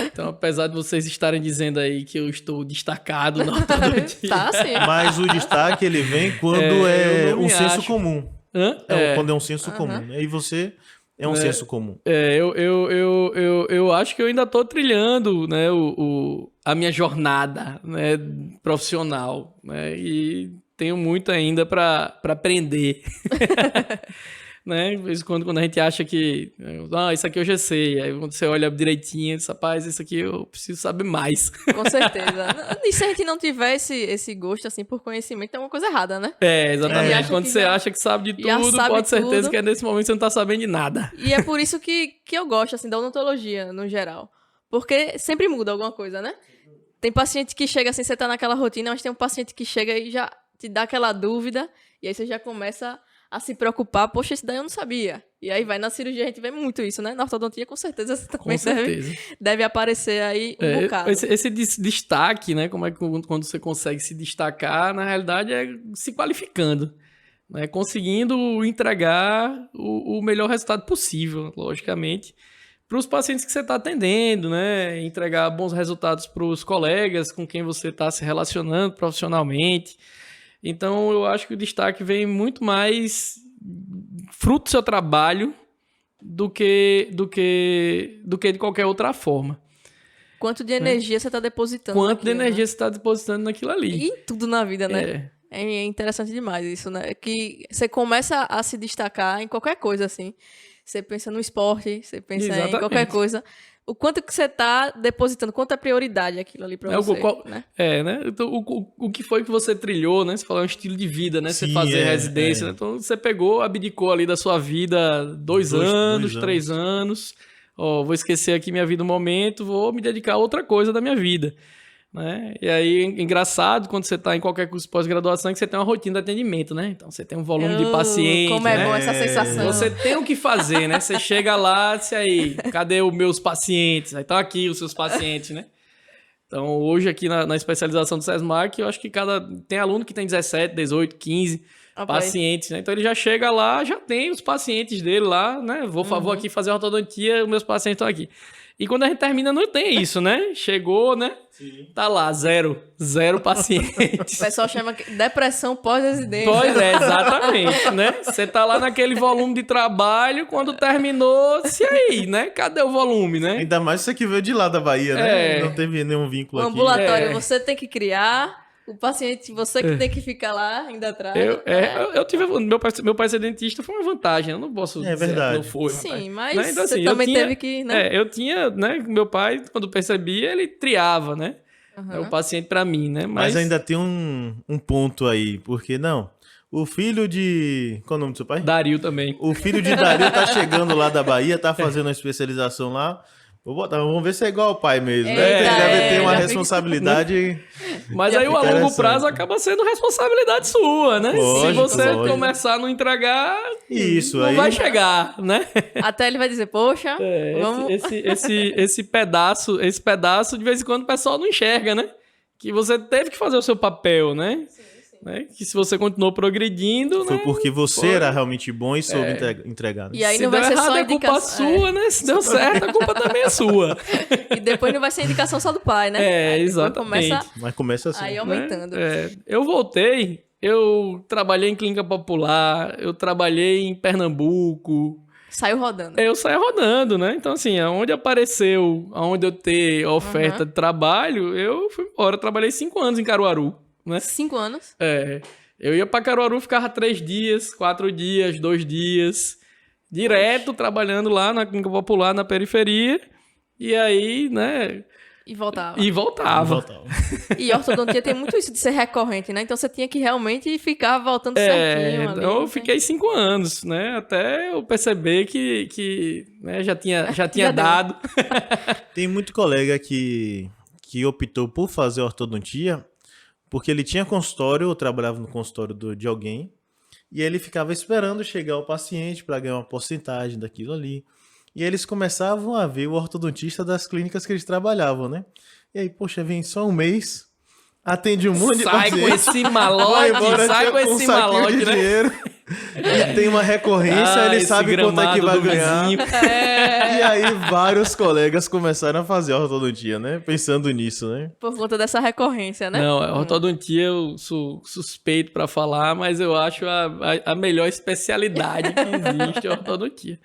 C: Então, apesar de vocês estarem dizendo aí que eu estou destacado na ortodontia...
A: Tá, sim.
B: Mas o destaque, ele vem quando
C: eu
B: é
C: não
B: um
C: me
B: senso
C: acho.
B: comum.
C: Hã?
B: Quando é um senso comum. Né? E você é um senso comum.
C: Eu acho que eu ainda estou trilhando, né, a minha jornada, né, profissional, né, e tenho muito ainda para aprender. Né? De vez em quando a gente acha que isso aqui eu já sei, aí quando você olha direitinho, diz, rapaz, isso aqui eu preciso saber mais.
A: Com certeza. E se a gente não tiver esse gosto, assim, por conhecimento, é uma coisa errada, né?
C: Exatamente.
A: acha
C: Quando
A: que
C: você
A: já-
C: acha que sabe de
A: já
C: tudo,
A: sabe
C: pode ter certeza
A: tudo.
C: que nesse momento você não tá sabendo de nada.
A: E é por isso que eu gosto, assim, da odontologia, no geral. Porque sempre muda alguma coisa, né? Tem paciente que chega assim, você tá naquela rotina, mas tem um paciente que chega e já te dá aquela dúvida, e aí você já começa a se preocupar, poxa, isso daí eu não sabia. E aí vai na cirurgia, a gente vê muito isso, né? Na ortodontia, com certeza, você
C: Com
A: também
C: certeza.
A: deve aparecer aí um bocado.
C: Esse destaque, né? Como é que quando você consegue se destacar, na realidade é se qualificando, né? Conseguindo entregar o melhor resultado possível, logicamente, para os pacientes que você está atendendo, né? Entregar bons resultados para os colegas com quem você está se relacionando profissionalmente. Então, eu acho que o destaque vem muito mais fruto do seu trabalho do que de qualquer outra forma.
A: Quanto de energia você está depositando
C: Quanto de
A: naquilo,
C: energia
A: né?
C: você está depositando naquilo ali.
A: E em tudo na vida, né? É interessante demais isso, né? Que você começa a se destacar em qualquer coisa, assim. Você pensa no esporte, você pensa em
C: Exatamente.
A: qualquer coisa. O quanto que você tá depositando, quanto é prioridade aquilo ali pra você, né?
C: Né? Então, o que foi que você trilhou, né? Você falou, é um estilo de vida, né?
B: Sim,
C: você fazer residência, né? Então, você abdicou ali da sua vida 2 anos, 3 anos. Ó, vou esquecer aqui minha vida um momento, vou me dedicar a outra coisa da minha vida. Né? E aí, engraçado, quando você está em qualquer curso de pós-graduação, que você tem uma rotina de atendimento, né? Então, você tem um volume de pacientes,
A: Como é
C: né?
A: bom essa sensação.
C: Você tem o que fazer, né? Você chega lá, disse aí, cadê os meus pacientes? Aí estão aqui os seus pacientes, né? Então, hoje aqui na especialização do SESMAC, eu acho que tem aluno que tem 17, 18, 15 pacientes, né? Então, ele já chega lá, já tem os pacientes dele lá, né? Vou aqui fazer ortodontia, os meus pacientes estão aqui. E quando a gente termina, não tem isso, né? Chegou, né? Sim. Tá lá, zero pacientes.
A: O pessoal chama de depressão pós-residência.
C: Pois é, exatamente, né? Você tá lá naquele volume de trabalho, quando terminou, e aí, né? Cadê o volume, né?
B: Ainda mais você que veio de lá da Bahia, né? Não teve nenhum vínculo
A: O
B: aqui.
A: ambulatório você tem que criar, o paciente você que tem que ficar lá ainda atrás.
C: Eu tive... Meu pai ser dentista foi uma vantagem, eu não posso dizer
B: verdade.
C: que não foi.
A: Sim, mas
C: né? Então,
A: você
C: assim,
A: também teve que, né?
C: eu tinha, né? Meu pai, quando percebia, ele triava, né? O paciente pra mim, né?
B: Mas ainda tem um ponto aí, porque não... O filho de... Qual é o nome do seu pai?
C: Dario também.
B: O filho de Dario tá chegando lá da Bahia, tá fazendo uma especialização lá. Vamos ver se é igual ao pai mesmo, né? Ele deve ter uma responsabilidade.
C: Mas aí, a longo prazo, acaba sendo responsabilidade sua, né?
B: Lógico,
C: se você
B: lógico.
C: começar a não entregar,
B: Isso,
C: não
B: aí...
C: vai chegar, né?
A: Até ele vai dizer, poxa, vamos...
C: Esse pedaço, de vez em quando, o pessoal não enxerga, né? Que você teve que fazer o seu papel, né?
A: Sim.
C: Né? Que se você continuou progredindo,
B: Foi
C: né?
B: porque você era realmente bom e soube entregar. Né?
A: E aí
C: Se
A: não
C: deu
A: vai ser
C: errado,
A: só
C: é culpa
A: indicação.
C: sua, né? Se deu certo, a culpa também é sua.
A: E depois não vai ser indicação só do pai, né? Aí depois
C: Exatamente.
B: Mas começa assim.
A: Aí aumentando.
C: Eu voltei, eu trabalhei em clínica popular, eu trabalhei em Pernambuco.
A: Saiu rodando.
C: Eu saía rodando, né? Então, assim, aonde eu ter oferta de trabalho, eu fui embora. Eu trabalhei 5 anos em Caruaru, né?
A: 5 anos?
C: Eu ia pra Caruaru, ficava 3 dias, 4 dias, 2 dias, direto, trabalhando lá na Clínica Popular, na periferia. E aí, né...
A: E voltava.
C: E voltava.
A: E ortodontia tem muito isso de ser recorrente, né? Então você tinha que realmente ficar voltando certinho ali.
C: Então eu fiquei 5 anos, né? Até eu perceber que né, já tinha dado.
B: Tem muito colega que optou por fazer ortodontia porque ele tinha consultório, ou trabalhava no consultório de alguém, e ele ficava esperando chegar o paciente para ganhar uma porcentagem daquilo ali. E eles começavam a ver o ortodontista das clínicas que eles trabalhavam, né? E aí, poxa, vem só um mês, atende um monte de paciente.
C: Sai com esse malote, sai com esse malote, né?
B: Dinheiro, e tem uma recorrência, ele sabe quanto é que vai ganhar. E aí vários colegas começaram a fazer ortodontia, né? Pensando nisso, né?
A: Por conta dessa recorrência, né?
C: Não, ortodontia eu sou suspeito pra falar, mas eu acho a melhor especialidade que existe é a ortodontia.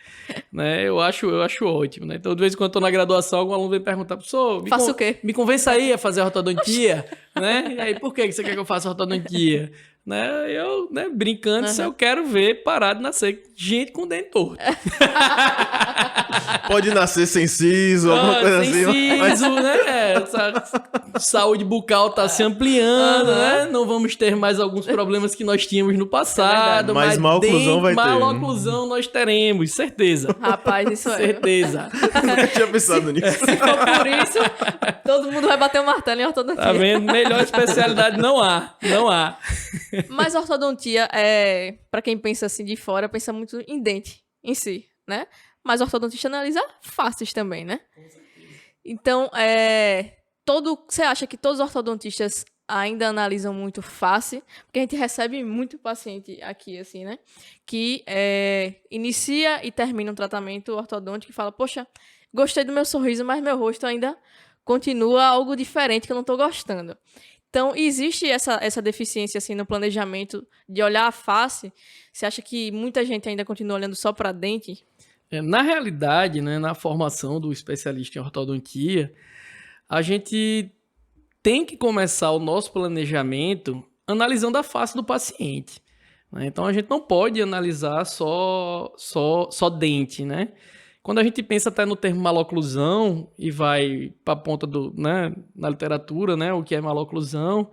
C: Né? Eu acho ótimo, né? Então, de vez em quando eu tô na graduação, algum aluno vem perguntar, professor,
A: faço o quê?
C: Me convença aí a fazer ortodontia, né? E aí, por que você quer que eu faça ortodontia? Né? Eu, né, brincando, se eu quero ver parar de nascer gente com dente torto.
B: Pode nascer sem siso, alguma coisa
C: sem
B: assim. Mas...
C: siso, né? Saúde bucal tá se ampliando, né? Não vamos ter mais alguns problemas que nós tínhamos no passado.
B: Mas maloclusão vai ter.
C: Maloclusão nós teremos, certeza.
A: Rapaz, isso é.
C: Certeza.
B: Nunca tinha pensado nisso.
A: Se for por isso, todo mundo vai bater o martelo em ortodontia.
C: Tá vendo? Melhor especialidade não há. Não há.
A: Mas ortodontia, pra quem pensa assim de fora, pensa muito em dente em si, né? Mas ortodontista analisa faces também, né? Então, você acha que todos os ortodontistas ainda analisam muito face? Porque a gente recebe muito paciente aqui, assim, né? Que inicia e termina um tratamento ortodôntico e fala, poxa, gostei do meu sorriso, mas meu rosto ainda continua algo diferente que eu não tô gostando. Então, existe essa deficiência assim, no planejamento de olhar a face? Você acha que muita gente ainda continua olhando só para dente?
C: Na realidade, né, na formação do especialista em ortodontia, a gente tem que começar o nosso planejamento analisando a face do paciente. Né? Então, a gente não pode analisar só dente, né? Quando a gente pensa até no termo maloclusão e vai para a ponta na literatura, né, o que é maloclusão.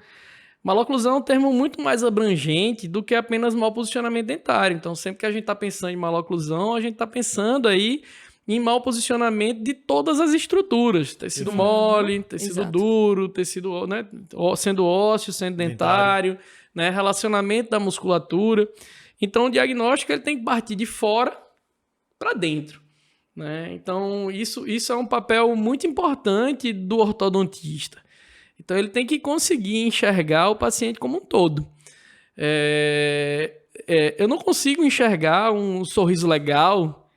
C: Maloclusão é um termo muito mais abrangente do que apenas mau posicionamento dentário. Então, sempre que a gente está pensando em maloclusão, a gente está pensando aí em mau posicionamento de todas as estruturas. Tecido mole, tecido duro, tecido, né, sendo ósseo, sendo dentário, né, relacionamento da musculatura. Então, o diagnóstico ele tem que partir de fora para dentro. Né? Então, isso é um papel muito importante do ortodontista. Então, ele tem que conseguir enxergar o paciente como um todo. Eu não consigo enxergar um sorriso legal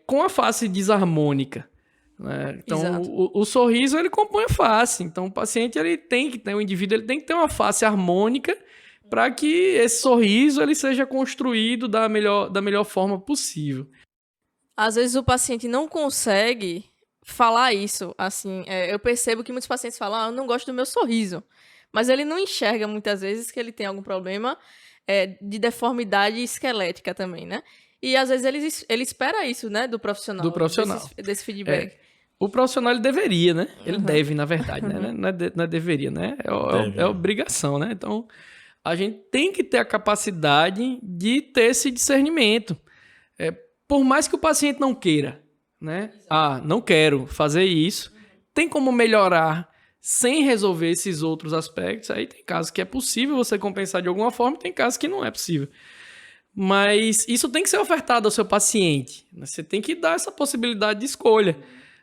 C: com a face desarmônica. Né? Então, o sorriso ele compõe a face. Então, o paciente ele tem que ter, o indivíduo ele tem que ter uma face harmônica para que esse sorriso ele seja construído da melhor forma possível.
A: Às vezes o paciente não consegue falar isso, assim, eu percebo que muitos pacientes falam, eu não gosto do meu sorriso, mas ele não enxerga muitas vezes que ele tem algum problema de deformidade esquelética também, né? E às vezes ele espera isso, né, do profissional.
C: Do profissional.
A: Desse feedback.
C: O profissional ele deveria, né? Ele deve, na verdade, né? Não é deveria, né? É obrigação, né? Então, a gente tem que ter a capacidade de ter esse discernimento. Por mais que o paciente não queira, né? Não quero fazer isso. Tem como melhorar sem resolver esses outros aspectos. Aí tem casos que é possível você compensar de alguma forma, tem casos que não é possível. Mas isso tem que ser ofertado ao seu paciente. Você tem que dar essa possibilidade de escolha.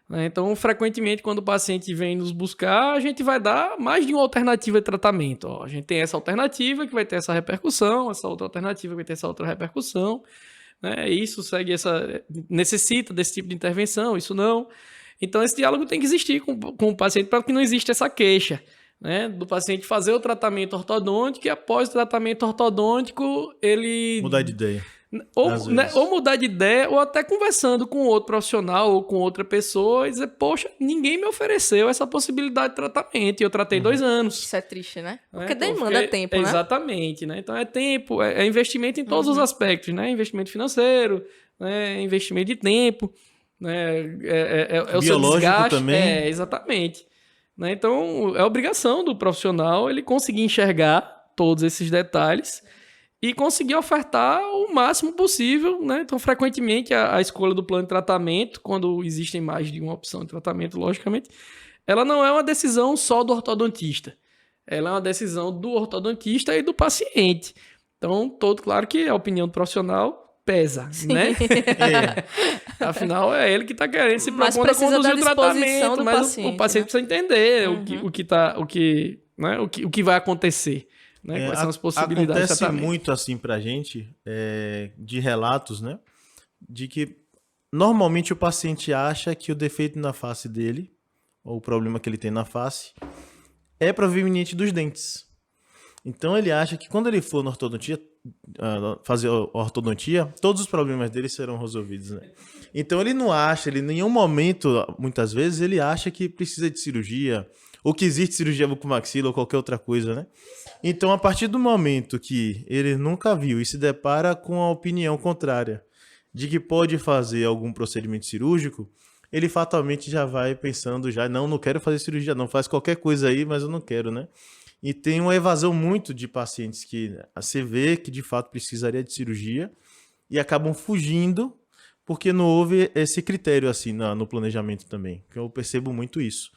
C: Então, frequentemente, quando o paciente vem nos buscar, a gente vai dar mais de uma alternativa de tratamento. A gente tem essa alternativa que vai ter essa repercussão, essa outra alternativa que vai ter essa outra repercussão. Isso necessita desse tipo de intervenção, isso não. Então, esse diálogo tem que existir com o paciente para que não exista essa queixa, né, do paciente fazer o tratamento ortodôntico e após o tratamento ortodôntico ele...
B: Mudar de ideia. Às
C: Né,
B: vezes.
C: ou mudar de ideia, ou até conversando com outro profissional ou com outra pessoa e dizer, poxa, ninguém me ofereceu essa possibilidade de tratamento e eu tratei 2 anos.
A: Isso é triste, né?
C: Né?
A: Porque
C: Então,
A: demanda tempo, né?
C: Exatamente, né? Então é tempo, é investimento em todos os aspectos, né? Investimento financeiro, né? Investimento de tempo, né? É o seu
B: Biológico
C: desgaste.
B: também.
C: Exatamente. Né? Então é obrigação do profissional ele conseguir enxergar todos esses detalhes e conseguir ofertar o máximo possível, né? Então, frequentemente, a escolha do plano de tratamento, quando existem mais de uma opção de tratamento, logicamente, ela não é uma decisão só do ortodontista. Ela é uma decisão do ortodontista e do paciente. Então, claro que a opinião do profissional pesa, né?
B: É,
C: Afinal, é ele que está querendo se
A: Mas
C: propondo a
A: precisa
C: conduzir
A: da
C: o
A: disposição
C: tratamento,
A: do
C: mas
A: paciente,
C: o paciente
A: né?
C: precisa entender o que vai acontecer, né? Quais são as possibilidades de
B: acontece
C: tratamento.
B: muito assim pra gente, de relatos, né? De que normalmente o paciente acha que o defeito na face dele, ou o problema que ele tem na face, é proveniente dos dentes. Então ele acha que quando ele for na ortodontia, fazer ortodontia, todos os problemas dele serão resolvidos, né? Então ele não acha, ele em nenhum momento, muitas vezes, ele acha que precisa de cirurgia, ou que existe cirurgia bucomaxila ou qualquer outra coisa, né? Então, a partir do momento que ele nunca viu e se depara com a opinião contrária de que pode fazer algum procedimento cirúrgico, ele fatalmente já vai pensando não quero fazer cirurgia, não, faz qualquer coisa aí, mas eu não quero, né? E tem uma evasão muito de pacientes que você vê que de fato precisaria de cirurgia e acabam fugindo porque não houve esse critério assim no planejamento também, que eu percebo muito isso.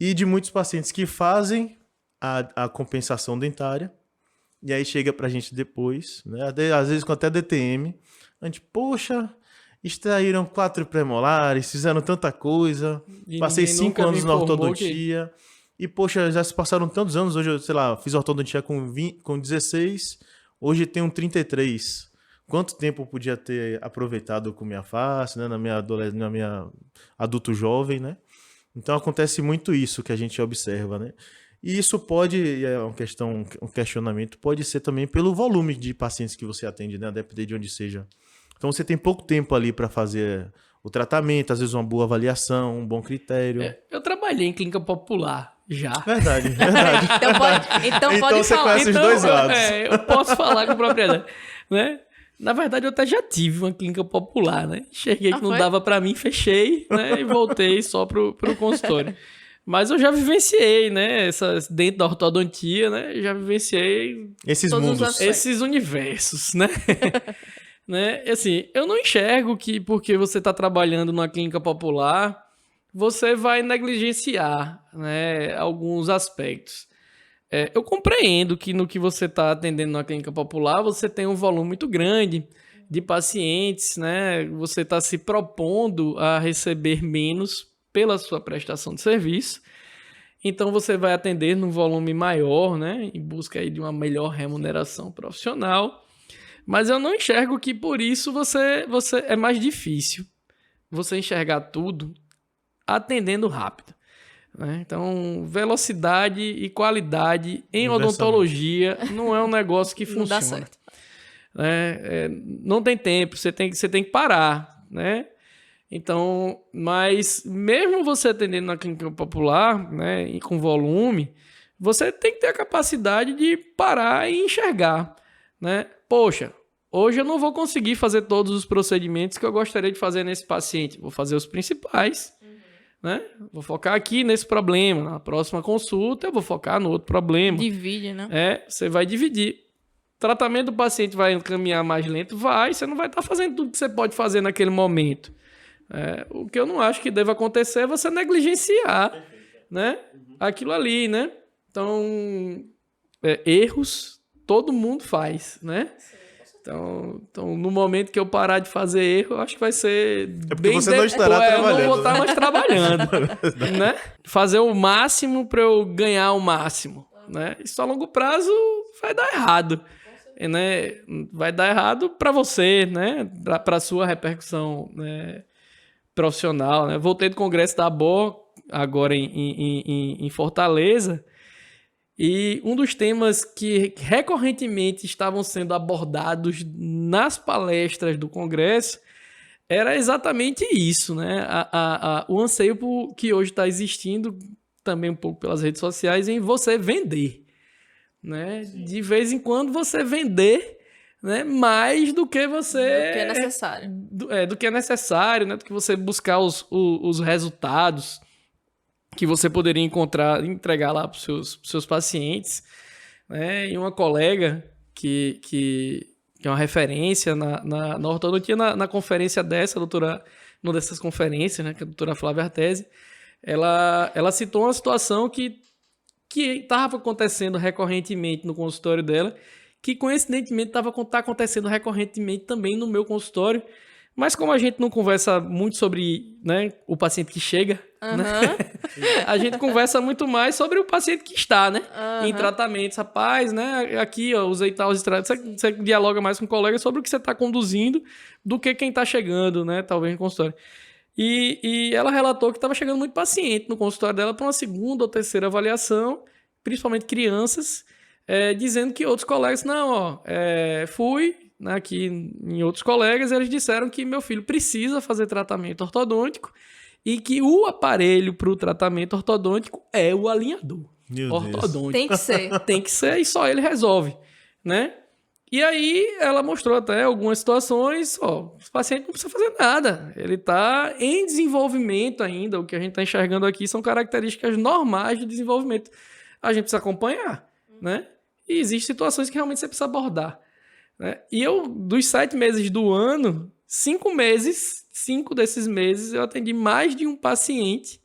B: E de muitos pacientes que fazem a compensação dentária, e aí chega pra gente depois, né? Às vezes com até DTM, a gente, poxa, extraíram 4 premolares, fizeram tanta coisa,
C: E
B: passei
C: ninguém
B: 5
C: nunca me
B: anos na
C: informou
B: ortodontia, e poxa, já se passaram tantos anos, hoje eu, sei lá, fiz ortodontia com 16, hoje tenho 33. Quanto tempo eu podia ter aproveitado com minha face, né? Na minha adulto jovem, né? Então acontece muito isso que a gente observa, né? E isso pode, um questionamento, pode ser também pelo volume de pacientes que você atende, né? A depender de onde seja. Então você tem pouco tempo ali para fazer o tratamento, às vezes uma boa avaliação, um bom critério.
C: Eu trabalhei em clínica popular já.
B: Verdade, verdade.
A: Então pode
B: você
A: falar.
B: conhece os dois lados.
C: Eu posso falar com propriedade, né? Na verdade, eu até já tive uma clínica popular, né? Cheguei que não
A: foi?
C: dava pra mim, fechei, né? E voltei só pro consultório. Mas eu já vivenciei, né? Dentro da ortodontia, né? Já vivenciei
B: Esses
A: Todos os
B: mundos.
A: aspectos.
C: esses universos, né? Né? Assim, eu não enxergo que porque você está trabalhando numa clínica popular, você vai negligenciar, né, alguns aspectos. Eu compreendo que no que você está atendendo na clínica popular, você tem um volume muito grande de pacientes, né? Você está se propondo a receber menos pela sua prestação de serviço. Então, você vai atender num volume maior, né? Em busca aí de uma melhor remuneração profissional. Mas eu não enxergo que por isso você é mais difícil você enxergar tudo atendendo rápido. Né? Então, velocidade e qualidade em odontologia não é um negócio que funciona.
A: Não dá certo.
C: Não tem tempo, você tem que parar, né? Então, mas mesmo você atendendo na clínica popular, né, e com volume, você tem que ter a capacidade de parar e enxergar, né? Poxa, hoje eu não vou conseguir fazer todos os procedimentos que eu gostaria de fazer nesse paciente. Vou fazer os principais, né? Vou focar aqui nesse problema. Na próxima consulta eu vou focar no outro problema.
A: Divide, né?
C: Você vai dividir. O tratamento do paciente vai caminhar mais lento? Vai. Você não vai estar fazendo tudo que você pode fazer naquele momento. O que eu não acho que deva acontecer é você negligenciar, né? Aquilo ali, né? Então, erros todo mundo faz, né? Então, no momento que eu parar de fazer erro, eu acho que vai ser
B: porque você não estará trabalhando.
C: Eu não vou estar mais trabalhando, né? Fazer o máximo para eu ganhar o máximo, né? Isso a longo prazo vai dar errado, né? Vai dar errado para você, né? Para sua repercussão, né, profissional, né? Voltei do congresso da ABO agora em Fortaleza E um dos temas que recorrentemente estavam sendo abordados nas palestras do Congresso era exatamente isso, né? O anseio que hoje está existindo, também um pouco pelas redes sociais, em você vender, né? De vez em quando você vender, né? Mais do que você...
A: Do que é necessário.
C: Do que é necessário, né? Do que você buscar os resultados que você poderia entregar lá para os seus pacientes, né? E uma colega que é uma referência na ortodontia, na conferência numa dessas conferências, né? Que é a doutora Flávia Artesi, ela citou uma situação que estava acontecendo recorrentemente no consultório dela, que coincidentemente tá acontecendo recorrentemente também no meu consultório, mas como a gente não conversa muito sobre, né, o paciente que chega, né, a gente conversa muito mais sobre o paciente que está, né, em tratamentos. Rapaz, né, aqui, ó, usei tal, você dialoga mais com o colega sobre o que você está conduzindo do que quem está chegando, né, talvez no consultório. E ela relatou que estava chegando muito paciente no consultório dela para uma segunda ou terceira avaliação, principalmente crianças, dizendo que outros colegas, fui, né, aqui em outros colegas, eles disseram que meu filho precisa fazer tratamento ortodôntico e que o aparelho para o tratamento ortodôntico é o alinhador ortodôntico.
A: Tem que ser.
C: Tem que ser e só ele resolve, né? E aí ela mostrou até algumas situações, o paciente não precisa fazer nada, ele está em desenvolvimento ainda, o que a gente está enxergando aqui são características normais do desenvolvimento. A gente precisa acompanhar, né? E existem situações que realmente você precisa abordar, né? E dos 7 meses do ano, 5 desses meses, eu atendi mais de um paciente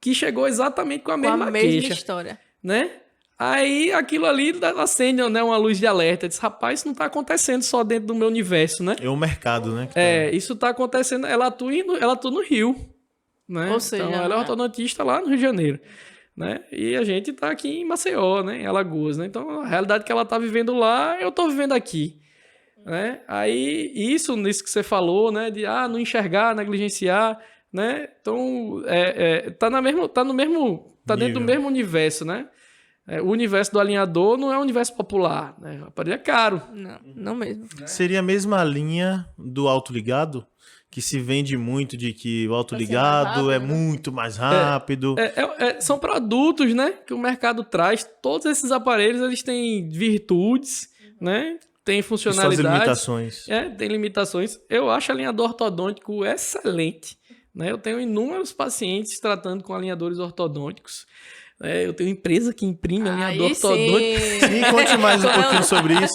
C: que chegou exatamente com a mesma queixa,
A: história,
C: né? Aí aquilo ali acende, né, uma luz de alerta. Diz, rapaz, isso não está acontecendo só dentro do meu universo, né?
B: É o mercado, né?
C: Isso está acontecendo. Ela atua no Rio, né?
A: Ou seja,
C: então ela é ortodontista lá no Rio de Janeiro, né? E a gente está aqui em Maceió, né? Em Alagoas, né? Então a realidade que ela está vivendo lá, eu estou vivendo aqui, né? Aí nisso que você falou, né? De não enxergar, negligenciar, né? Então tá dentro do mesmo universo, né? O universo do alinhador não é um universo popular, né? O aparelho é caro.
A: Não mesmo.
B: Seria a mesma linha do autoligado, que se vende muito de que o autoligado é muito mais rápido.
C: São produtos, né, que o mercado traz. Todos esses aparelhos, eles têm virtudes, né? Tem funcionalidades.
B: Suas limitações.
C: Tem limitações. Eu acho alinhador ortodôntico excelente, né? Eu tenho inúmeros pacientes tratando com alinhadores ortodônticos. Eu tenho empresa que imprime alinhador ortodôntico.
B: Sim, conte mais um pouquinho sobre isso.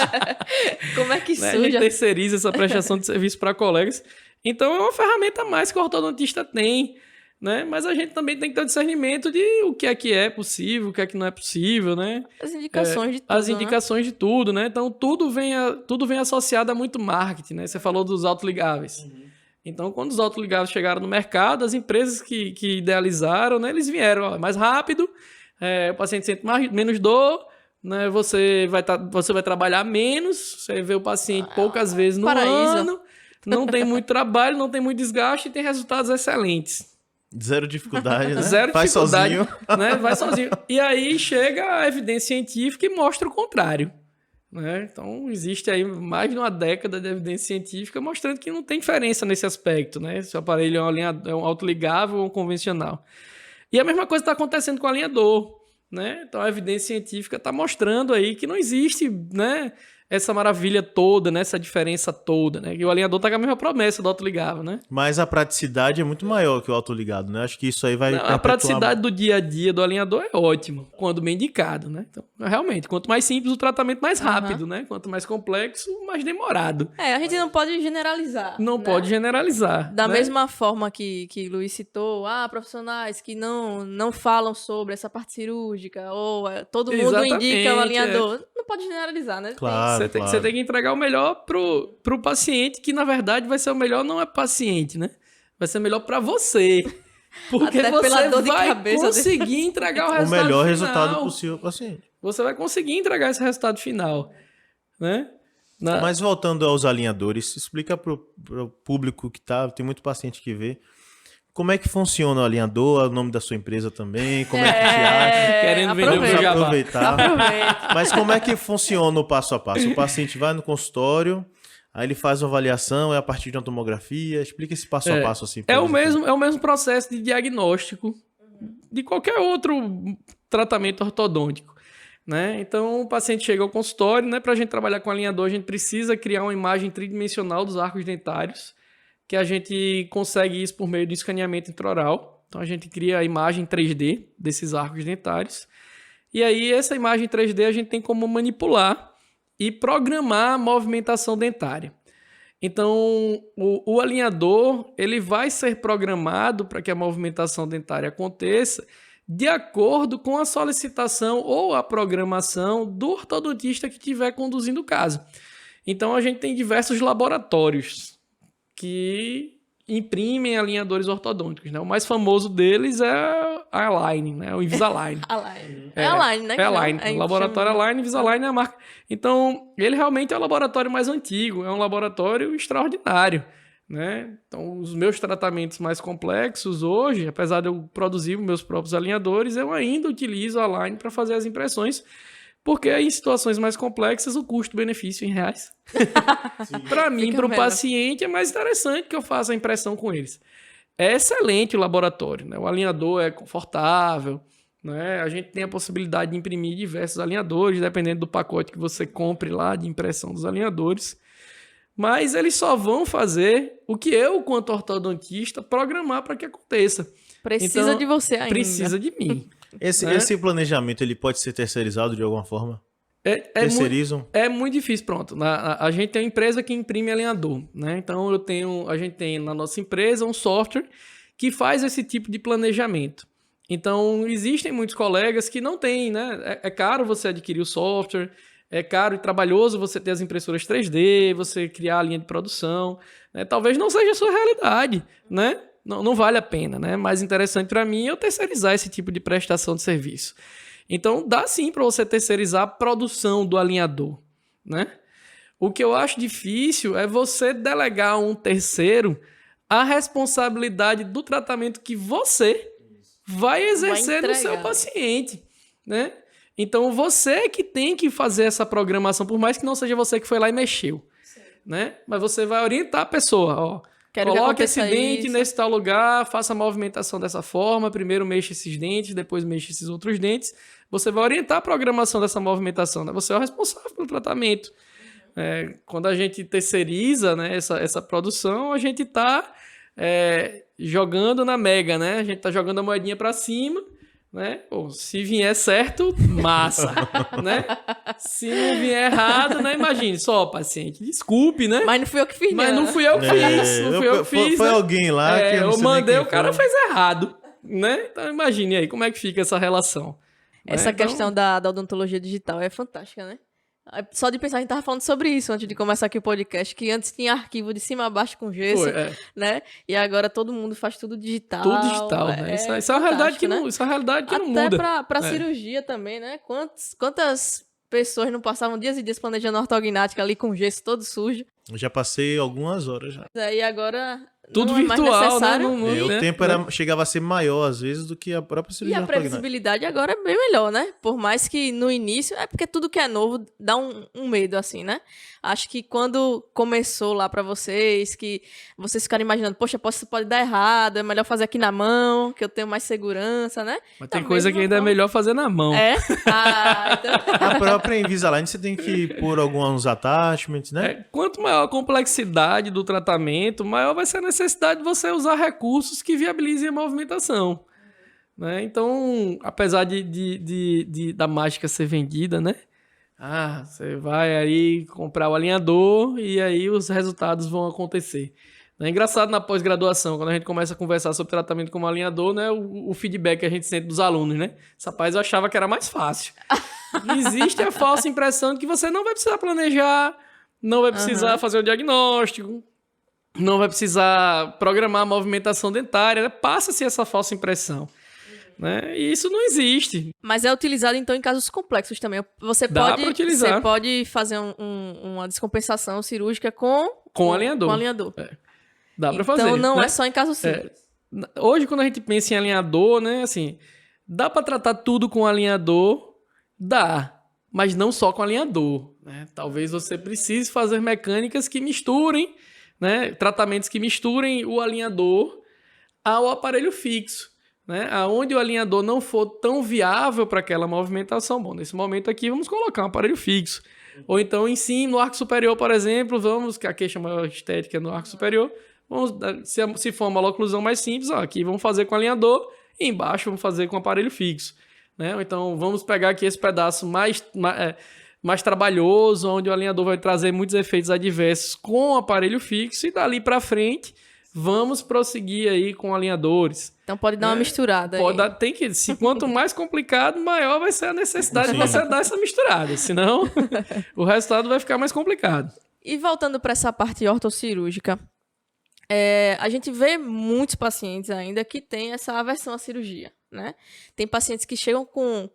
A: Como é que surge?
C: A gente terceiriza essa prestação de serviço para colegas. Então, é uma ferramenta a mais que o ortodontista tem, né? Mas a gente também tem que ter o discernimento de o que é possível, o que é que não é possível, né?
A: As indicações de tudo.
C: As indicações de tudo, né? Então, tudo vem associado a muito marketing, né? Você falou dos autoligáveis. Então, quando os autoligáveis chegaram no mercado, as empresas que idealizaram, né, eles vieram mais rápido, o paciente sente menos dor, né, você vai trabalhar menos, você vê o paciente poucas vezes no ano, não tem muito trabalho, não tem muito desgaste e tem resultados excelentes.
B: Zero dificuldade, né?
C: Zero
B: Faz
C: dificuldade,
B: sozinho.
C: né? Vai sozinho. E aí chega a evidência científica e mostra o contrário. Né? Então, existe aí mais de uma década de evidência científica mostrando que não tem diferença nesse aspecto, né? Se o aparelho é um autoligável ou um convencional. E a mesma coisa está acontecendo com o alinhador, né? Então, a evidência científica está mostrando aí que não existe, né, essa maravilha toda, né, essa diferença toda, né? E o alinhador está com a mesma promessa do autoligável, né?
B: Mas a praticidade é muito maior que o autoligado, né? Acho que isso aí vai
C: A praticidade do dia a dia do alinhador é ótima, quando bem indicado, né? Então, realmente, quanto mais simples o tratamento, mais rápido, né? Quanto mais complexo, mais demorado.
A: A gente não pode generalizar.
C: Não pode generalizar.
A: Da
C: né?
A: mesma forma que Luiz citou, profissionais que não falam sobre essa parte cirúrgica, ou todo mundo indica o alinhador. Não pode generalizar, né?
B: Claro.
C: Você tem que entregar o melhor pro paciente, que na verdade vai ser o melhor, não é paciente, né? Vai ser melhor para você. Porque
A: até
C: você
A: pela dor de
C: vai
A: cabeça
C: conseguir entregar o resultado
B: o melhor
C: final.
B: resultado possível para o paciente.
C: Você vai conseguir entregar esse resultado final, né?
B: Mas voltando aos alinhadores, explica para o público que tem muito paciente que vê, Como é que funciona o alinhador, o nome da sua empresa também, como é que te acha?
C: Querendo vender o meu
B: Vamos
C: jabá.
B: aproveitar.
A: Aproveita.
B: Mas como é que funciona o passo a passo? O paciente vai no consultório, aí ele faz uma avaliação, é a partir de uma tomografia. Explica esse passo a passo assim.
C: É o mesmo processo de diagnóstico de qualquer outro tratamento ortodôntico, né? Então, o paciente chega ao consultório, né? Para a gente trabalhar com alinhador, a gente precisa criar uma imagem tridimensional dos arcos dentários, que a gente consegue isso por meio do escaneamento intraoral. Então, a gente cria a imagem 3D desses arcos dentários. E aí, essa imagem 3D a gente tem como manipular e programar a movimentação dentária. Então, o alinhador ele vai ser programado para que a movimentação dentária aconteça de acordo com a solicitação ou a programação do ortodontista que estiver conduzindo o caso. Então, a gente tem diversos laboratórios que imprimem alinhadores ortodônticos, né? O mais famoso deles é a Align, né? O Invisalign.
A: Align. É Align, né?
C: É Align. O laboratório Align, Invisalign é a marca. Então, ele realmente é o laboratório mais antigo, é um laboratório extraordinário, né? Então, os meus tratamentos mais complexos hoje, apesar de eu produzir meus próprios alinhadores, eu ainda utilizo a Align para fazer as impressões, porque em situações mais complexas o custo-benefício em reais. Para mim, para o paciente, é mais interessante que eu faça a impressão com eles. É excelente o laboratório, né? O alinhador é confortável, né? A gente tem a possibilidade de imprimir diversos alinhadores, dependendo do pacote que você compre lá de impressão dos alinhadores. Mas eles só vão fazer o que eu, quanto ortodontista, programar para que aconteça.
A: Precisa
C: Então,
A: de você ainda.
C: Precisa de mim.
B: Esse planejamento ele pode ser terceirizado de alguma forma? Terceirizam?
C: É muito difícil, pronto. A gente tem uma empresa que imprime alinhador, né? Então a gente tem na nossa empresa um software que faz esse tipo de planejamento. Então existem muitos colegas que não têm, né? É caro você adquirir o software, é caro e trabalhoso você ter as impressoras 3D, você criar a linha de produção, né? Talvez não seja a sua realidade, né? Não vale a pena, né? Mais interessante para mim é eu terceirizar esse tipo de prestação de serviço. Então, dá sim para você terceirizar a produção do alinhador, né? O que eu acho difícil é você delegar a um terceiro a responsabilidade do tratamento que você vai exercer no seu paciente, né? Então, você que tem que fazer essa programação, por mais que não seja você que foi lá e mexeu, né? Mas você vai orientar a pessoa, ó. Coloque esse dente nesse tal lugar, faça a movimentação dessa forma, primeiro mexa esses dentes, depois mexa esses outros dentes. Você vai orientar a programação dessa movimentação, né? Você é o responsável pelo tratamento. Quando a gente terceiriza, né, essa produção, a gente está jogando na mega, né? A gente está jogando a moedinha para cima, né? Pô, se vier certo, massa, né? Se não vier errado, né? Imagine, só paciente, desculpe, né?
A: Mas não fui eu que fiz,
C: Mas não fui eu que fiz, não fui eu que fiz.
B: Foi
C: né?
B: alguém lá que
C: eu mandei, o cara
B: foi.
C: fez errado, né? Então imagine aí, como é que fica essa relação.
A: Essa questão da odontologia digital é fantástica, né? Só de pensar, a gente tava falando sobre isso antes de começar aqui o podcast, que antes tinha arquivo de cima a baixo com gesso, né? E agora todo mundo faz tudo digital.
C: Tudo digital, né? Isso é uma realidade que não, isso é uma realidade que não muda.
A: Até pra cirurgia também, né? Quantas pessoas não passavam dias e dias planejando ortognática ali com gesso todo sujo?
B: Eu já passei algumas horas já.
A: E agora
C: tudo
A: não é
C: virtual,
A: mais necessário.
C: né?
B: O tempo chegava a ser maior, às vezes, do que a própria cirurgia.
A: E a previsibilidade agora é bem melhor, né? Por mais que no início... É porque tudo que é novo dá um medo, assim, né? Acho que quando começou lá pra vocês, que vocês ficaram imaginando, poxa, pode dar errado, é melhor fazer aqui na mão, que eu tenho mais segurança, né?
C: Mas tem coisa que ainda é melhor fazer na mão.
A: Então...
B: A própria Invisalign, você tem que pôr alguns attachments, né?
C: Quanto maior a complexidade do tratamento, maior vai ser a necessidade de você usar recursos que viabilizem a movimentação, né? Então, apesar da mágica ser vendida, né? Você vai aí comprar o alinhador e aí os resultados vão acontecer. É engraçado na pós-graduação, quando a gente começa a conversar sobre tratamento como alinhador, né? O feedback que a gente sente dos alunos, né? Esse rapaz eu achava que era mais fácil. Existe a falsa impressão de que você não vai precisar planejar, não vai precisar fazer o diagnóstico, não vai precisar programar a movimentação dentária, né? Passa-se essa falsa impressão. Né? E isso não existe.
A: Mas é utilizado, então, em casos complexos também. Você pode fazer uma descompensação cirúrgica com
C: alinhador.
A: Com alinhador.
C: Dá pra fazer.
A: Então, não
C: né?
A: é só em casos simples.
C: Hoje, quando a gente pensa em alinhador, né, assim, dá para tratar tudo com alinhador? Dá, mas não só com alinhador, né? Talvez você precise fazer mecânicas que misturem, né, tratamentos que misturem o alinhador ao aparelho fixo, né? Aonde o alinhador não for tão viável para aquela movimentação. Bom, nesse momento aqui vamos colocar um aparelho fixo. Ou então em cima, no arco superior, por exemplo, que a queixa maior estética é no arco superior, se for uma oclusão mais simples, aqui vamos fazer com alinhador e embaixo vamos fazer com aparelho fixo, né? Ou então vamos pegar aqui esse pedaço mais trabalhoso, onde o alinhador vai trazer muitos efeitos adversos com o aparelho fixo, e dali para frente vamos prosseguir aí com alinhadores.
A: Então pode dar uma misturada aí.
C: Quanto mais complicado, maior vai ser a necessidade de você dar essa misturada, senão o resultado vai ficar mais complicado.
A: E voltando para essa parte ortossirúrgica, a gente vê muitos pacientes ainda que têm essa aversão à cirurgia, né? Tem pacientes que chegam com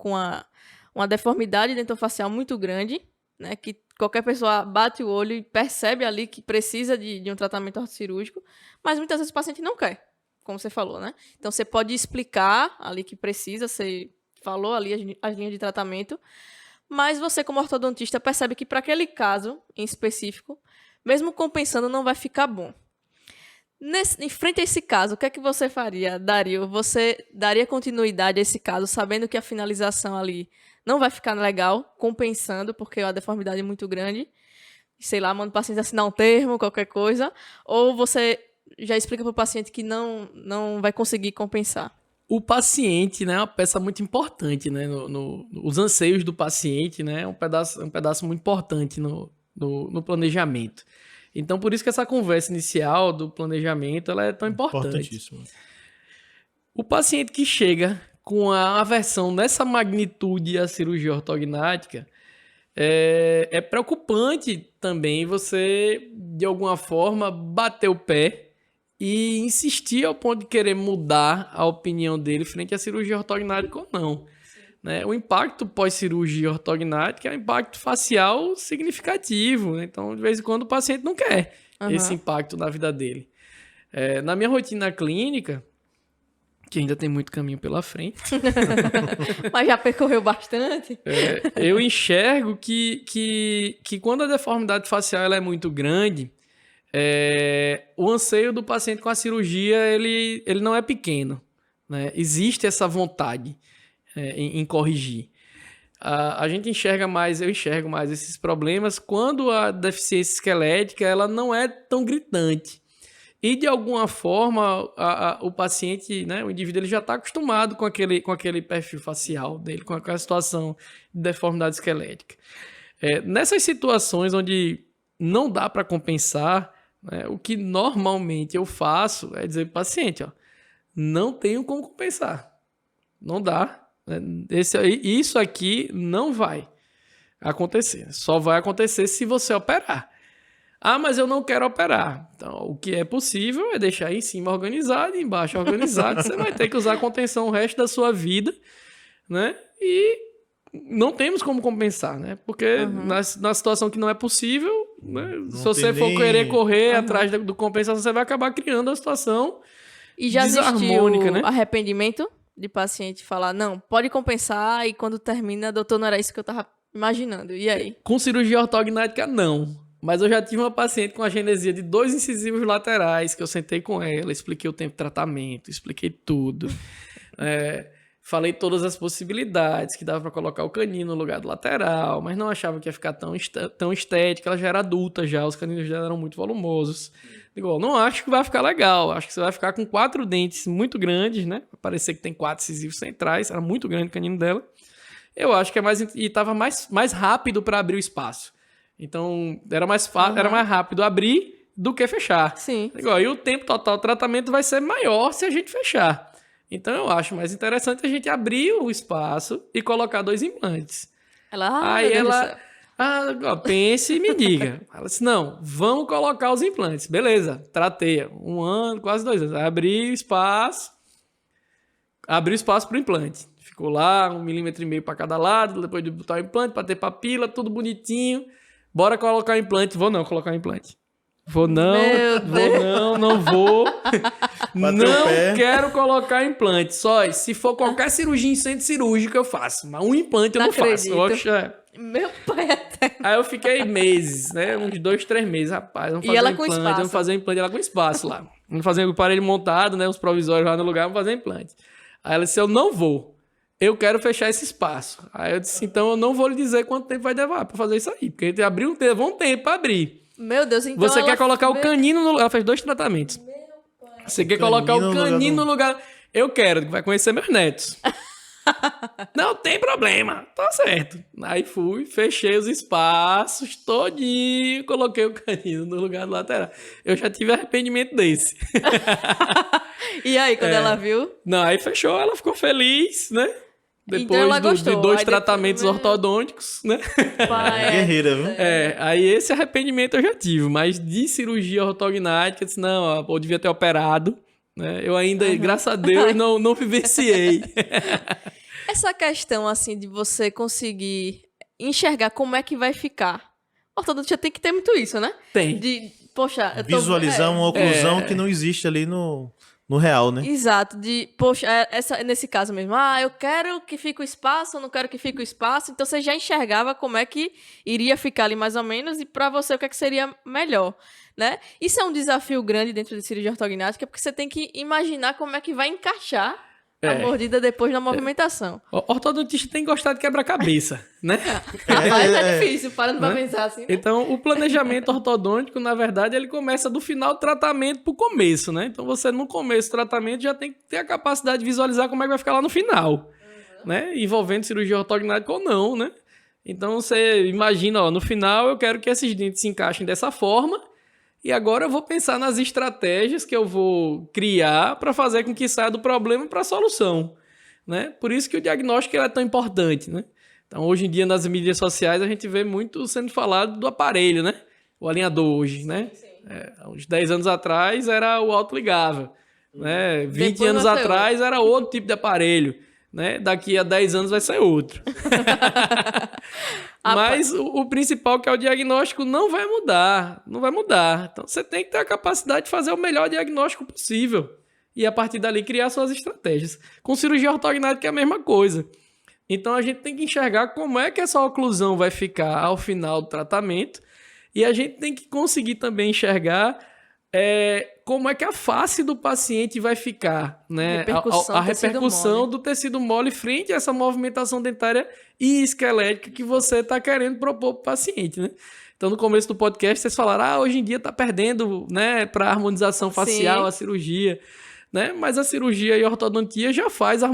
A: uma deformidade dentofacial muito grande, né? Que qualquer pessoa bate o olho e percebe ali que precisa de um tratamento ortossirúrgico, mas muitas vezes o paciente não quer, como você falou, né? Então você pode explicar ali que precisa, você falou ali as linhas de tratamento, mas você, como ortodontista, percebe que para aquele caso em específico, mesmo compensando, não vai ficar bom. Em frente a esse caso, o que é que você faria, Dario? Você daria continuidade a esse caso, sabendo que a finalização ali não vai ficar legal, compensando, porque a deformidade é muito grande, sei lá, manda o paciente assinar um termo, qualquer coisa, ou você já explica para o paciente que não vai conseguir compensar?
C: O paciente, né, é uma peça muito importante, né, os anseios do paciente, né, é um pedaço muito importante no planejamento. Então, por isso que essa conversa inicial do planejamento ela é tão importante.
B: Importantíssimo.
C: O paciente que chega com a aversão nessa magnitude à cirurgia ortognática, é preocupante também você, de alguma forma, bater o pé e insistir ao ponto de querer mudar a opinião dele frente à cirurgia ortognática ou não. Né? O impacto pós-cirurgia ortognática é um impacto facial significativo, né? Então, de vez em quando, o paciente não quer esse impacto na vida dele. Na minha rotina clínica, que ainda tem muito caminho pela frente.
A: Mas já percorreu bastante.
C: Eu enxergo que quando a deformidade facial ela é muito grande, o anseio do paciente com a cirurgia ele não é pequeno, né? Existe essa vontade em corrigir. Eu enxergo mais esses problemas quando a deficiência esquelética ela não é tão gritante. E, de alguma forma, o paciente, né, o indivíduo, ele já está acostumado com aquele perfil facial dele, com aquela situação de deformidade esquelética. Nessas situações onde não dá para compensar, né, o que normalmente eu faço é dizer para o paciente, não tenho como compensar. Não dá. Isso aqui não vai acontecer. Só vai acontecer se você operar. Mas eu não quero operar. Então, o que é possível é deixar em cima organizado e embaixo organizado. Você vai ter que usar contenção o resto da sua vida, né? E não temos como compensar, né? Porque na situação que não é possível, né? Se você for querer correr atrás do compensação, você vai acabar criando a situação
A: e já
C: desarmônica,
A: existiu
C: né?
A: Arrependimento de paciente falar, não, pode compensar, e quando termina, doutor, não era isso que eu tava imaginando. E aí?
C: Com cirurgia ortognática, não. Mas eu já tive uma paciente com agenesia de 2 incisivos laterais, que eu sentei com ela, expliquei o tempo de tratamento, expliquei tudo. Falei todas as possibilidades, que dava para colocar o canino no lugar do lateral, mas não achava que ia ficar tão estética. Ela já era adulta, os caninos dela eram muito volumosos. Digo, não acho que vai ficar legal, acho que você vai ficar com 4 dentes muito grandes, né? Vai parecer que tem 4 incisivos centrais, era muito grande o canino dela. Eu acho que e estava mais rápido para abrir o espaço. Então, era mais rápido abrir do que fechar.
A: Sim.
C: E o tempo total do tratamento vai ser maior se a gente fechar. Então, eu acho mais interessante a gente abrir o espaço e colocar 2 implantes. Aí ela pense e me diga. Ela disse, não, vamos colocar os implantes. Beleza, tratei 1 ano, quase 2 anos. Abri o espaço para o implante. Ficou lá 1,5 milímetro para cada lado, depois de botar o implante, para ter papila, tudo bonitinho. Bora colocar o implante. Vou não colocar o implante. Vou não,
A: Meu
C: não vou.
B: Bateu o pé.
C: Não quero colocar implante. Só se for qualquer cirurgia em centro cirúrgico eu faço, mas um implante eu
A: Não
C: não faço.
A: acredito.
C: Oxa.
A: Meu pai até.
C: Aí eu fiquei meses, né? Uns 2, 3 meses, rapaz. Vamos
A: E
C: fazer
A: ela
C: um
A: com
C: implante,
A: espaço.
C: vamos fazer um implante, ela com espaço lá. Vamos fazer o aparelho montado, né? Os provisórios lá no lugar, vamos fazer implante. Aí ela disse, eu não vou. Eu quero fechar esse espaço. Aí eu disse, então eu não vou lhe dizer quanto tempo vai levar pra fazer isso aí. Porque a gente abriu levou um tempo pra abrir.
A: Meu Deus, então
C: Você
A: ela...
C: quer colocar o canino no lugar. Ela fez 2 tratamentos. Você quer colocar o canino no lugar. Eu quero, que vai conhecer meus netos. Não tem problema, tá certo. Aí fui, fechei os espaços todinho, coloquei o canino no lugar do lateral. Eu já tive arrependimento desse.
A: E aí, quando ela viu?
C: Não, aí fechou, ela ficou feliz, né?
A: Então
C: Depois
A: ela
C: de
A: gostou.
C: 2
A: Aí
C: tratamentos
A: depois-
C: ortodônticos, né?
A: Pai,
B: Guerreira, viu?
C: Aí esse arrependimento eu já tive, mas de cirurgia ortognática, eu disse, não, ó, eu devia ter operado, né? Eu ainda, graças a Deus, não vivenciei.
A: Essa questão, assim, de você conseguir enxergar como é que vai ficar. Ortodontia tem que ter muito isso, né?
C: Tem.
A: De, poxa, eu tô...
B: Visualizar uma oclusão que não existe ali no real, né?
A: Exato, de, poxa, nesse caso mesmo, eu quero que fique o espaço, eu não quero que fique o espaço, então você já enxergava como é que iria ficar ali mais ou menos, e pra você o que é que seria melhor, né? Isso é um desafio grande dentro de cirurgia ortognática, porque você tem que imaginar como é que vai encaixar a mordida depois da movimentação.
C: O ortodontista tem que gostar de quebra-cabeça, né?
A: Rapaz, é difícil, parando pra pensar assim, né?
C: Então, o planejamento ortodôntico, na verdade, ele começa do final do tratamento pro começo, né? Então, você no começo do tratamento já tem que ter a capacidade de visualizar como é que vai ficar lá no final, né? Envolvendo cirurgia ortognática ou não, né? Então, você imagina, ó, no final eu quero que esses dentes se encaixem dessa forma e agora eu vou pensar nas estratégias que eu vou criar para fazer com que saia do problema para a solução, né? Por isso que o diagnóstico é tão importante, né? Então, hoje em dia, nas mídias sociais, a gente vê muito sendo falado do aparelho, né? O alinhador hoje, né? Uns 10 anos atrás era o autoligável, né? 20
A: Depois
C: anos
A: vai ser
C: atrás era outro tipo de aparelho, né? Daqui a 10 anos vai ser outro. Mas o principal, que é o diagnóstico, não vai mudar. Não vai mudar. Então, você tem que ter a capacidade de fazer o melhor diagnóstico possível. E, a partir dali, criar suas estratégias. Com cirurgia ortognática é a mesma coisa. Então, a gente tem que enxergar como é que essa oclusão vai ficar ao final do tratamento. E a gente tem que conseguir também enxergar como é que a face do paciente vai ficar, né? A repercussão do tecido mole frente a essa movimentação dentária e esquelética que você está querendo propor para o paciente, né? Então, no começo do podcast, vocês falaram, hoje em dia está perdendo, né, para harmonização facial, a cirurgia, né? Mas a cirurgia e a ortodontia já fazem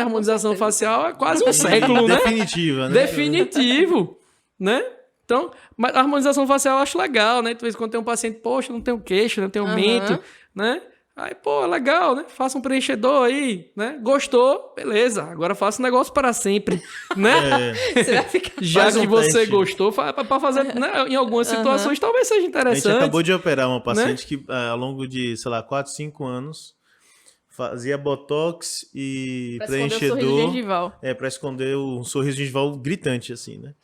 C: harmonização facial há quase um século, né?
B: Definitiva, né?
C: Definitivo, né? Então, mas a harmonização facial eu acho legal, né? De vez em quando tem um paciente, poxa, não tenho queixo, não tenho mento, né? Aí, pô, legal, né? Faça um preenchedor aí, né? Gostou? Beleza. Agora faça um negócio para sempre, né?
A: Você vai ficar...
C: Já
B: Faz um
C: que você
B: teste.
C: gostou, para fazer, né? Em algumas situações talvez seja
B: A gente
C: interessante.
B: acabou de operar uma paciente que, ao longo de, sei lá, 4, 5 anos, fazia botox e
A: Pra esconder o sorriso
B: preenchedor.
A: gengival.
B: Pra esconder o sorriso gengival gritante, assim, né?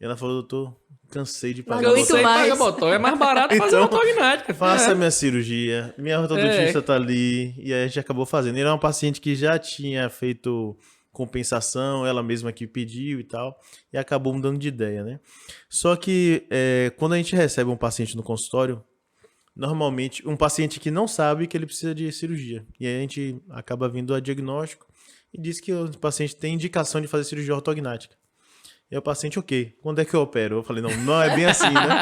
B: E ela falou, doutor, cansei de pagar
A: Não aguento
C: Você
B: botox.
A: mais.
C: paga botox. É mais barato fazer
B: Então,
C: ortognática.
B: Faça
C: É.
B: minha cirurgia. Minha ortodontista tá ali. E aí a gente acabou fazendo. Ele era uma paciente que já tinha feito compensação, ela mesma que pediu e tal. E acabou mudando de ideia, né? Só que quando a gente recebe um paciente no consultório, normalmente um paciente que não sabe que ele precisa de cirurgia. E aí a gente acaba vindo a diagnóstico e diz que o paciente tem indicação de fazer cirurgia ortognática. E aí o paciente, ok, quando é que eu opero? Eu falei, não é bem assim, né?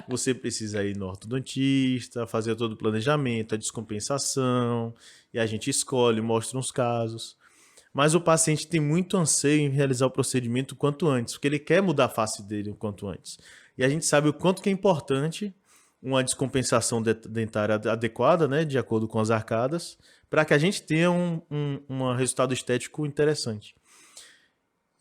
B: Você precisa ir no ortodontista, fazer todo o planejamento, a descompensação, e a gente escolhe, mostra uns casos. Mas o paciente tem muito anseio em realizar o procedimento o quanto antes, porque ele quer mudar a face dele o quanto antes. E a gente sabe o quanto que é importante uma descompensação dentária adequada, né, de acordo com as arcadas, para que a gente tenha um resultado estético interessante.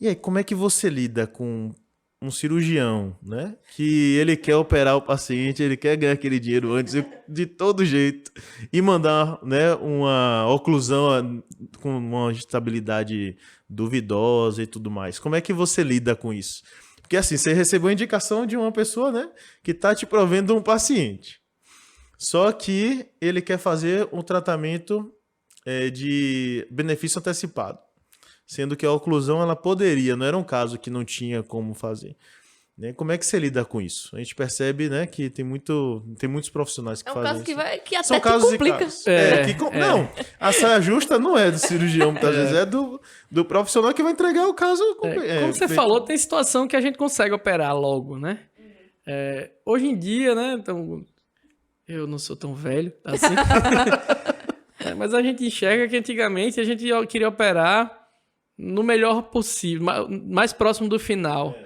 B: E aí, como é que você lida com um cirurgião, né? Que ele quer operar o paciente, ele quer ganhar aquele dinheiro antes, de todo jeito, e mandar, né, uma oclusão com uma estabilidade duvidosa e tudo mais. Como é que você lida com isso? Porque Porque assim, você recebeu a indicação de uma pessoa, né, que está te provendo um paciente. Só que ele quer fazer um tratamento de benefício antecipado. Sendo que a oclusão, ela poderia, não era um caso que não tinha como fazer. Né? Como é que você lida com isso? A gente percebe, né, que tem muitos profissionais que fazem isso.
A: É um caso que até
B: São
A: te
B: casos
A: complica.
B: e casos. Não, a saia justa não é do cirurgião, muitas vezes, é do profissional que vai entregar o caso.
C: Como você falou, tem situação que a gente consegue operar logo, né? Hoje em dia, né, então, eu não sou tão velho assim, mas a gente enxerga que antigamente a gente queria operar no melhor possível, mais próximo do final.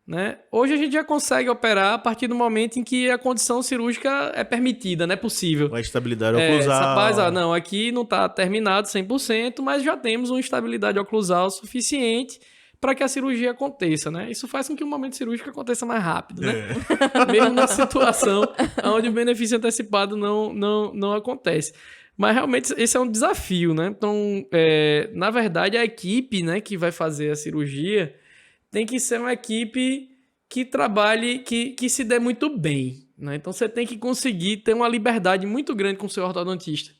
C: Né? Hoje a gente já consegue operar a partir do momento em que a condição cirúrgica é permitida, né? Possível.
B: Uma estabilidade oclusal.
C: Rapaz, não, aqui não está terminado 100%, mas já temos uma estabilidade oclusal suficiente para que a cirurgia aconteça, né? Isso faz com que o momento cirúrgico aconteça mais rápido, né? Mesmo na situação onde o benefício antecipado não acontece. Mas realmente esse é um desafio, né? Então, na verdade, a equipe, né, que vai fazer a cirurgia tem que ser uma equipe que trabalhe, que se dê muito bem, né? Então você tem que conseguir ter uma liberdade muito grande com o seu ortodontista.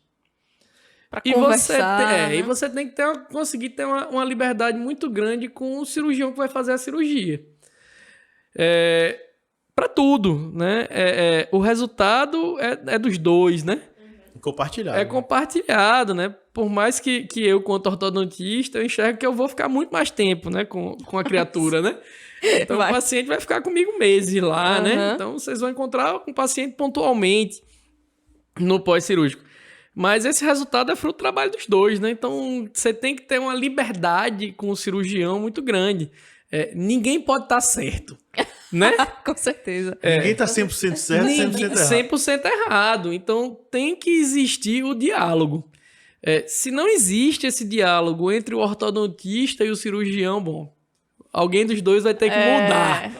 A: Pra conversar,
C: e você tem que conseguir ter uma liberdade muito grande com o cirurgião que vai fazer a cirurgia. Para tudo, né? O resultado é dos dois, né?
B: Compartilhado.
C: É compartilhado, né? Por mais que eu, quanto ortodontista, eu enxergo que eu vou ficar muito mais tempo, né? Com a criatura, né? Então, o paciente vai ficar comigo meses lá, né? Então, vocês vão encontrar com o paciente pontualmente no pós-cirúrgico. Mas esse resultado é fruto do trabalho dos dois, né? Então, você tem que ter uma liberdade com o cirurgião muito grande. Ninguém pode estar certo, né?
A: Com certeza.
B: Ninguém está 100% certo, 100% errado.
C: 100% errado. Então, tem que existir o diálogo. Se não existe esse diálogo entre o ortodontista e o cirurgião, bom, alguém dos dois vai ter que mudar.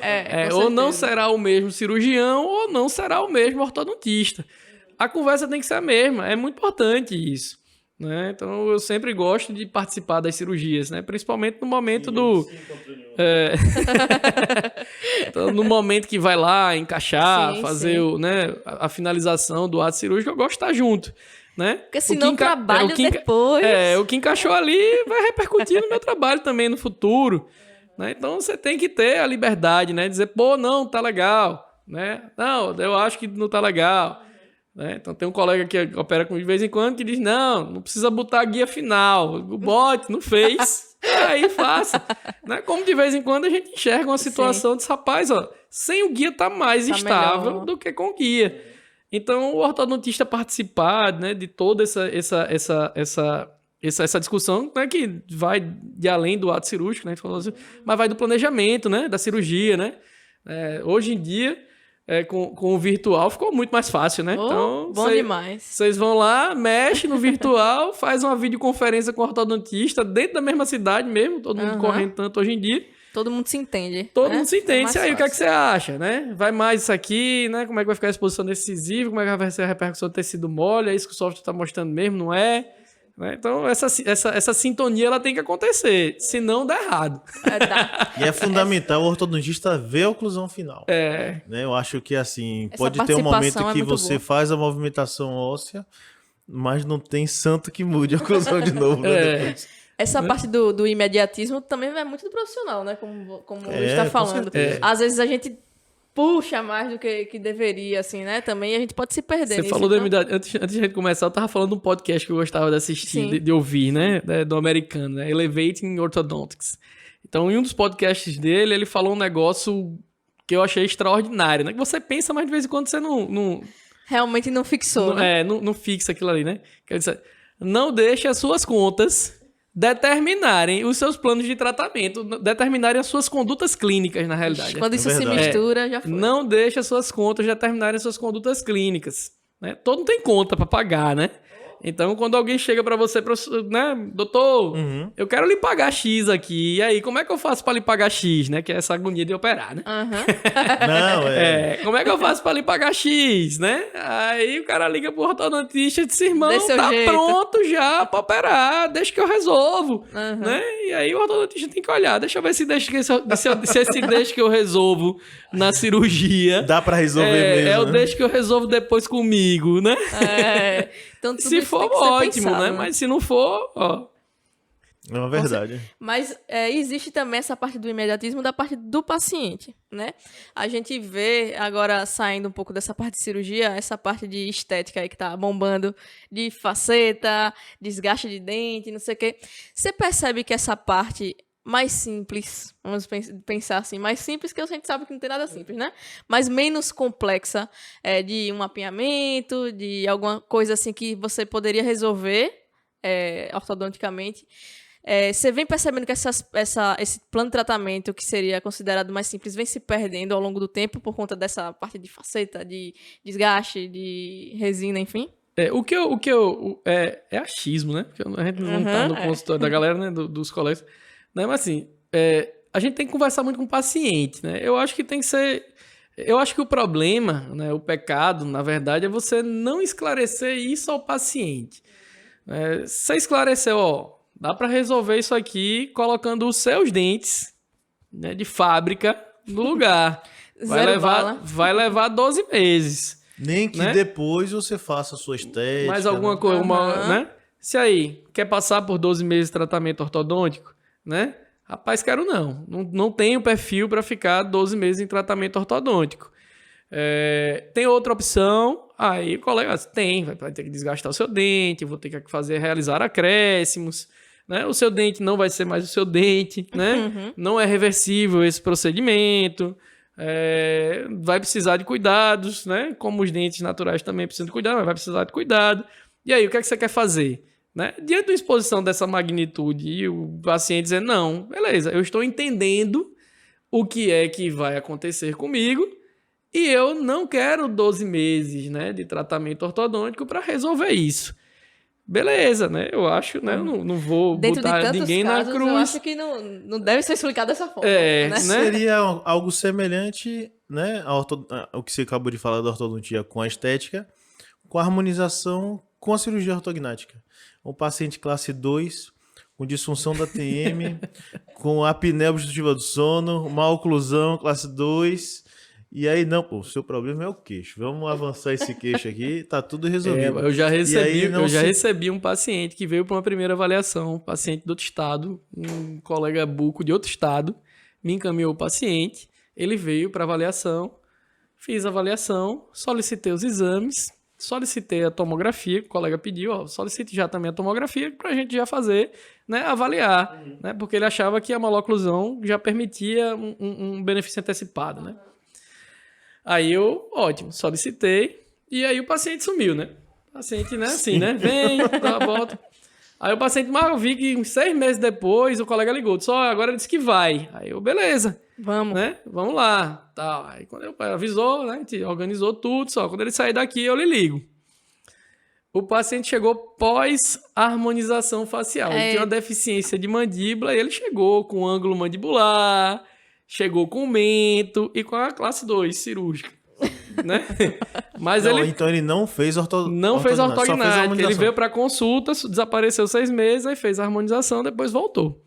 C: Ou não será o mesmo cirurgião, ou não será o mesmo ortodontista. A conversa tem que ser a mesma. É muito importante isso. Né? Então, eu sempre gosto de participar das cirurgias, né? Principalmente no momento então, no momento que vai lá encaixar, fazer a finalização do ato cirúrgico, eu gosto de estar junto. Né?
A: Porque senão trabalho depois.
C: O que encaixou ali vai repercutir no meu trabalho também no futuro. Né? Então você tem que ter a liberdade, né? Dizer, pô, não, tá legal. Né? Não, eu acho que não tá legal. Né? Então tem um colega que opera comigo de vez em quando que diz, não precisa botar a guia final. O bote, não fez. Aí faça. Né? Como de vez em quando a gente enxerga uma situação desse rapaz, ó, sem o guia tá mais estável melhor do que com o guia. Então, o ortodontista participar, né, de toda essa discussão, né, que vai de além do ato cirúrgico, né, mas vai do planejamento, né, da cirurgia, né. Hoje em dia, com o virtual, ficou muito mais fácil, né. Então,
A: bom demais.
C: Vocês vão lá, mexe no virtual, faz uma videoconferência com o ortodontista dentro da mesma cidade mesmo, todo mundo correndo tanto hoje em dia.
A: Todo mundo se entende.
C: Todo mundo se entende. E aí, o que é que você acha, né? Vai mais isso aqui, né? Como é que vai ficar a exposição decisiva? Como é que vai ser a repercussão do tecido mole? É isso que o software está mostrando mesmo, não é? Né? Então, essa sintonia ela tem que acontecer. Senão, dá errado.
B: E é fundamental o ortodontista ver a oclusão final. Né? Eu acho que, assim, pode ter um momento que você faz a movimentação óssea, mas não tem santo que mude a oclusão de novo, né? Depois.
A: Essa parte do imediatismo também é muito do profissional, né? Como a gente está falando. Às vezes a gente puxa mais do que deveria, assim, né? Também a gente pode se perder
C: nisso. Você falou do imediatismo. Antes de a gente começar, eu tava falando de um podcast que eu gostava de assistir, de ouvir, né? Do americano, né? Elevating Orthodontics. Então, em um dos podcasts dele, ele falou um negócio que eu achei extraordinário, né? Que você pensa, mas de vez em quando você não
A: realmente não fixou, né?
C: Não fixa aquilo ali, né? Quer dizer, não deixe as suas contas determinarem os seus planos de tratamento, determinarem as suas condutas clínicas, na realidade.
A: Quando isso se mistura, já foi.
C: Não deixe as suas contas determinarem as suas condutas clínicas. Né? Todo mundo tem conta para pagar, né? Então, quando alguém chega pra você, né, doutor, eu quero lhe pagar X aqui. E aí, como é que eu faço pra lhe pagar X, né? Que é essa agonia de operar, né?
B: Não,
C: Como é que eu faço pra lhe pagar X, né? Aí o cara liga pro ortodontista e diz, irmão,
A: Dê seu
C: tá
A: jeito.
C: pronto já pra operar, deixa que eu resolvo, né? E aí o ortodontista tem que olhar, deixa eu ver se esse deixa que eu resolvo na cirurgia
B: dá pra resolver mesmo.
C: é o
B: né?
C: deixa que eu resolvo depois comigo, né?
A: Então, tudo
C: Se
A: isso
C: for,
A: tem que ser
C: ótimo,
A: pensado,
C: né? Mas se não for, ó...
B: É uma verdade.
A: Mas existe também essa parte do imediatismo da parte do paciente, né? A gente vê, agora saindo um pouco dessa parte de cirurgia, essa parte de estética aí que tá bombando, de faceta, desgaste de dente, não sei o quê. Você percebe que essa parte mais simples, vamos pensar assim, mais simples, que a gente sabe que não tem nada simples, né? Mas menos complexa, de um mapeamento, de alguma coisa assim que você poderia resolver ortodonticamente. Você vem percebendo que esse plano de tratamento, que seria considerado mais simples, vem se perdendo ao longo do tempo por conta dessa parte de faceta, de desgaste, de resina, enfim?
C: É achismo, né? Porque a gente não tá no consultório da galera, né? Dos colegas. Né? Mas assim, a gente tem que conversar muito com o paciente, né? Eu acho que tem que ser... Eu acho que o problema, né, o pecado, na verdade, é você não esclarecer isso ao paciente. Você esclareceu, ó, dá para resolver isso aqui colocando os seus dentes, né, de fábrica no lugar. Vai levar 12 meses.
B: Nem que
C: né?
B: depois você faça a sua estética.
C: Mais alguma coisa, né? Se aí, quer passar por 12 meses de tratamento ortodôntico, né? Rapaz, quero não. Não tenho perfil para ficar 12 meses em tratamento ortodôntico. Tem outra opção? Aí, colega, vai ter que desgastar o seu dente, vou ter que realizar acréscimos, né? O seu dente não vai ser mais o seu dente, né? Não é reversível esse procedimento, vai precisar de cuidados, né? Como os dentes naturais também precisam de cuidado, mas vai precisar de cuidado. E aí, o que é que você quer fazer? Né? Diante de uma exposição dessa magnitude e o paciente dizer, não, beleza, eu estou entendendo o que é que vai acontecer comigo e eu não quero 12 meses, né, de tratamento ortodôntico para resolver isso. Beleza, né? Eu acho, né? Eu não vou
A: Dentro
C: botar
A: de
C: ninguém
A: casos,
C: na cruz.
A: eu acho que não deve ser explicado dessa forma.
C: Né?
B: Seria algo semelhante, né? O que você acabou de falar da ortodontia com a estética, com a harmonização com a cirurgia ortognática. Um paciente classe 2, com disfunção da TM, com apneia obstrutiva do sono, uma oclusão classe 2. E aí, não, pô, o seu problema é o queixo. Vamos avançar esse queixo aqui, tá tudo resolvido.
C: Eu já recebi um paciente que veio para uma primeira avaliação, um paciente de outro estado, um colega buco de outro estado, me encaminhou o paciente, ele veio para avaliação, fiz a avaliação, solicitei os exames, solicitei a tomografia, o colega pediu, ó, solicite já também a tomografia para a gente já fazer, né, avaliar, né, porque ele achava que a maloclusão já permitia um benefício antecipado, né. Aí eu, ótimo, solicitei, e aí o paciente sumiu, né, o paciente, né, assim, né, vem, dá a volta. Aí o paciente, mas eu vi que uns 6 meses depois o colega ligou, disse, ó, agora ele disse que vai. Aí eu, beleza.
A: Vamos.
C: Né? Vamos lá. Tá. Aí quando ele avisou, né, a gente organizou tudo, só quando ele sair daqui eu lhe ligo. O paciente chegou pós-harmonização facial. Ele tinha uma deficiência de mandíbula e ele chegou com ângulo mandibular, chegou com mento e com a classe 2 cirúrgica. Né? Mas
B: então ele não fez
C: ortognática. Ele veio para consulta, desapareceu 6 meses, aí fez a harmonização, depois voltou.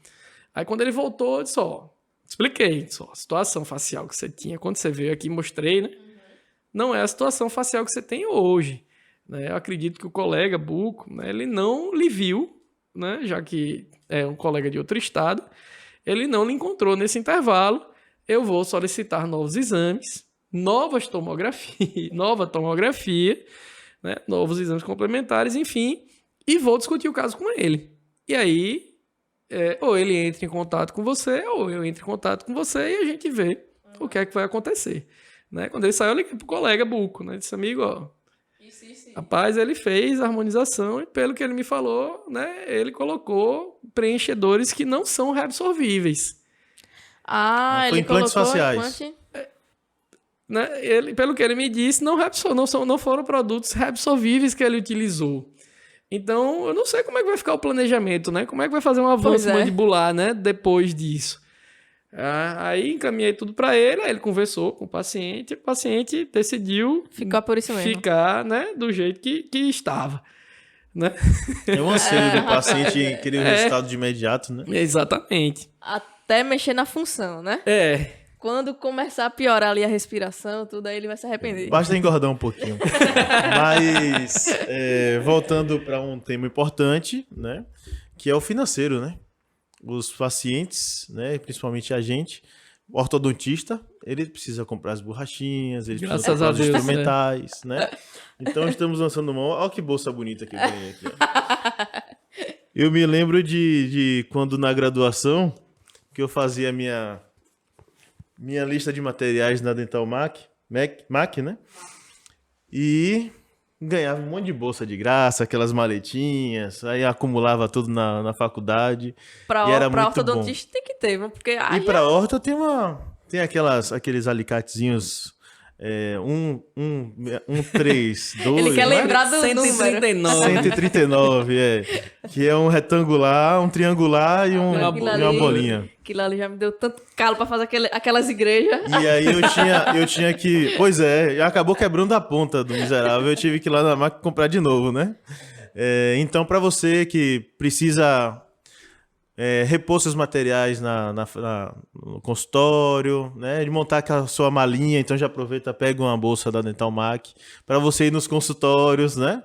C: Aí quando ele voltou, eu disse, ó, expliquei, a situação facial que você tinha quando você veio aqui, mostrei, né? Não é a situação facial que você tem hoje, né? Eu acredito que o colega buco, né, ele não lhe viu, né, já que é um colega de outro estado, ele não lhe encontrou nesse intervalo. Eu vou solicitar novos exames, nova tomografia, né, novos exames complementares, enfim, e vou discutir o caso com ele. E aí, ou ele entra em contato com você, ou eu entro em contato com você e a gente vê o que é que vai acontecer. Né? Quando ele saiu, eu liguei pro colega buco, né? Disse, amigo, ó, rapaz, ele fez a harmonização e pelo que ele me falou, né, ele colocou preenchedores que não são reabsorvíveis.
A: Ele
B: implantes
A: colocou
B: faciais.
C: Né? Pelo que ele me disse, não foram produtos reabsorvíveis que ele utilizou. Então, eu não sei como é que vai ficar o planejamento, né? Como é que vai fazer um avanço mandibular, né? Depois disso. Aí encaminhei tudo para ele, aí ele conversou com o paciente decidiu
A: Ficar por isso mesmo.
C: Ficar, né? Do jeito que estava. Né?
B: É um anseio do paciente querer o resultado de imediato, né?
C: Exatamente.
A: Até mexer na função, né? Quando começar a piorar ali a respiração, tudo, aí ele vai se arrepender.
B: Basta engordar um pouquinho. Mas, voltando para um tema importante, né? Que é o financeiro, né? Os pacientes, né? Principalmente a gente, o ortodontista, ele precisa comprar as borrachinhas, ele precisa comprar os instrumentais, né? Então estamos lançando mão. Olha que bolsa bonita que eu ganhei aqui. Ó. Eu me lembro de quando na graduação, que eu fazia minha lista de materiais na Dental Mac, né? E ganhava um monte de bolsa de graça, aquelas maletinhas, aí acumulava tudo na faculdade.
A: Pra
B: e era muito
A: ortodontista
B: bom.
A: tem que ter, porque...
B: E pra orto tem aqueles alicatezinhos... 3, 2...
A: Ele quer lembrar do
C: 139.
A: número.
B: 139, que é um retangular, um triangular e uma bolinha.
A: Aquilo ali já me deu tanto calo pra fazer aquelas igrejas.
B: E aí eu tinha que... Pois acabou quebrando a ponta do miserável. Eu tive que ir lá na máquina comprar de novo, né? Então, para você que precisa repor seus materiais no consultório, né? De montar aquela sua malinha, então já aproveita, pega uma bolsa da Dental Mac para você ir nos consultórios, né?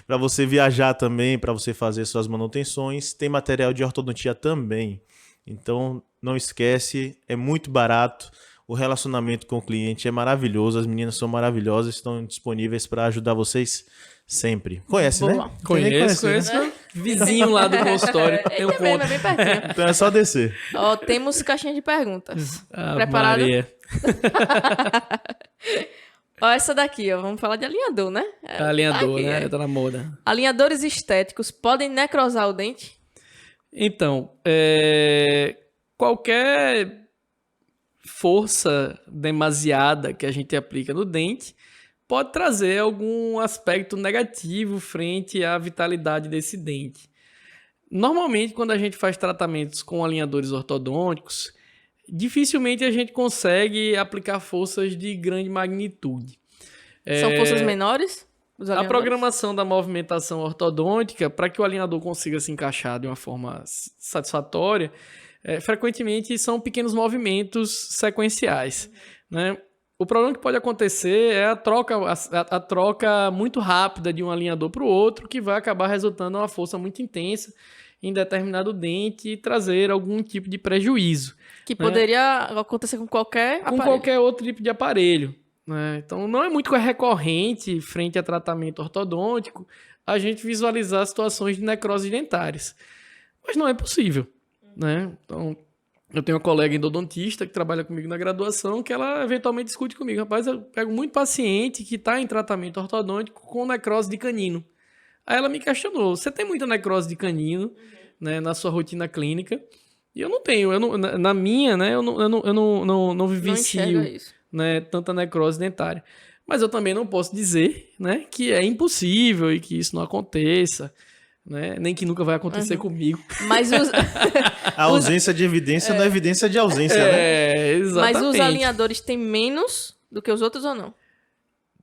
B: Para você viajar também, para você fazer suas manutenções. Tem material de ortodontia também. Então, não esquece, é muito barato. O relacionamento com o cliente é maravilhoso. As meninas são maravilhosas, estão disponíveis para ajudar vocês sempre. Conhece,
A: Boa.
B: né?
C: Conheço.
A: Né?
C: Vizinho lá do consultório. Tem um
A: É mesmo, é bem pertinho.
B: Então é só descer.
A: Ó, temos caixinha de perguntas. Preparado?
C: Maria.
A: Ó, essa daqui, ó. Vamos falar de alinhador, né?
C: Alinhador, né? Tá na moda.
A: Alinhadores estéticos podem necrosar o dente?
C: Então, qualquer força demasiada que a gente aplica no dente pode trazer algum aspecto negativo frente à vitalidade desse dente. Normalmente, quando a gente faz tratamentos com alinhadores ortodônticos, dificilmente a gente consegue aplicar forças de grande magnitude.
A: São forças menores?
C: A programação da movimentação ortodôntica, para que o alinhador consiga se encaixar de uma forma satisfatória, frequentemente são pequenos movimentos sequenciais, né? O problema que pode acontecer é a troca muito rápida de um alinhador para o outro, que vai acabar resultando em uma força muito intensa em determinado dente e trazer algum tipo de prejuízo.
A: Que poderia acontecer com qualquer aparelho.
C: Com qualquer outro tipo de aparelho. Né? Então, não é muito recorrente, frente a tratamento ortodôntico, a gente visualizar situações de necrose dentárias. Mas não é possível. Né? Então, eu tenho uma colega endodontista que trabalha comigo na graduação, que ela eventualmente discute comigo. Rapaz, eu pego muito paciente que está em tratamento ortodôntico com necrose de canino. Aí ela me questionou, você tem muita necrose de canino, né, na sua rotina clínica? E eu não tenho. Na minha, né, eu não vivencio, né, tanta necrose dentária. Mas eu também não posso dizer, né, que é impossível e que isso não aconteça. Né? Nem que nunca vai acontecer comigo.
A: Mas
B: a ausência de evidência não é evidência de ausência, né?
C: Exatamente.
A: Mas os alinhadores têm menos do que os outros ou não?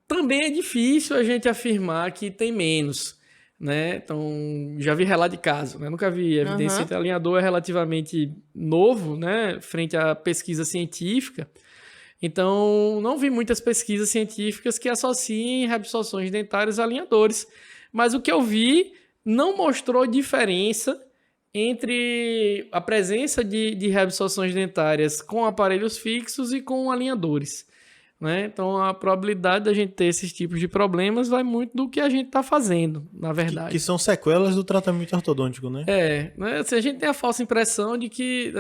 C: Também é difícil a gente afirmar que tem menos, né? Então, já vi relato de caso, né? Nunca vi evidência que alinhador é relativamente novo, né? Frente à pesquisa científica. Então, não vi muitas pesquisas científicas que associem reabsorções dentárias a alinhadores. Mas o que eu vi não mostrou diferença entre a presença de reabsorções dentárias com aparelhos fixos e com alinhadores. Né? Então, a probabilidade da gente ter esses tipos de problemas vai muito do que a gente está fazendo, na verdade.
B: Que são sequelas do tratamento ortodôntico, né?
C: Né? Assim, a gente tem a falsa impressão de que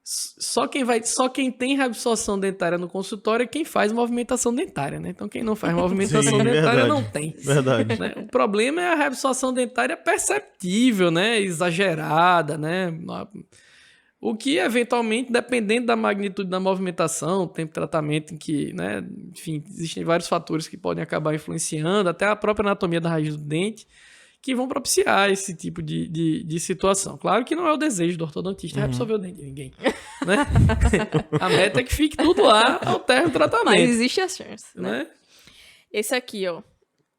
C: só quem tem reabsorção dentária no consultório é quem faz movimentação dentária, né? Então, quem não faz movimentação dentária não tem.
B: Verdade.
C: Né? O problema é a reabsorção dentária perceptível, né? Exagerada, né? O que, eventualmente, dependendo da magnitude da movimentação, tempo de tratamento, em que, né, enfim, existem vários fatores que podem acabar influenciando, até a própria anatomia da raiz do dente, que vão propiciar esse tipo de situação. Claro que não é o desejo do ortodontista absorver o dente de ninguém, né? A meta é que fique tudo lá ao término do tratamento.
A: Mas existe a chance, né?
C: Né?
A: Esse aqui, ó.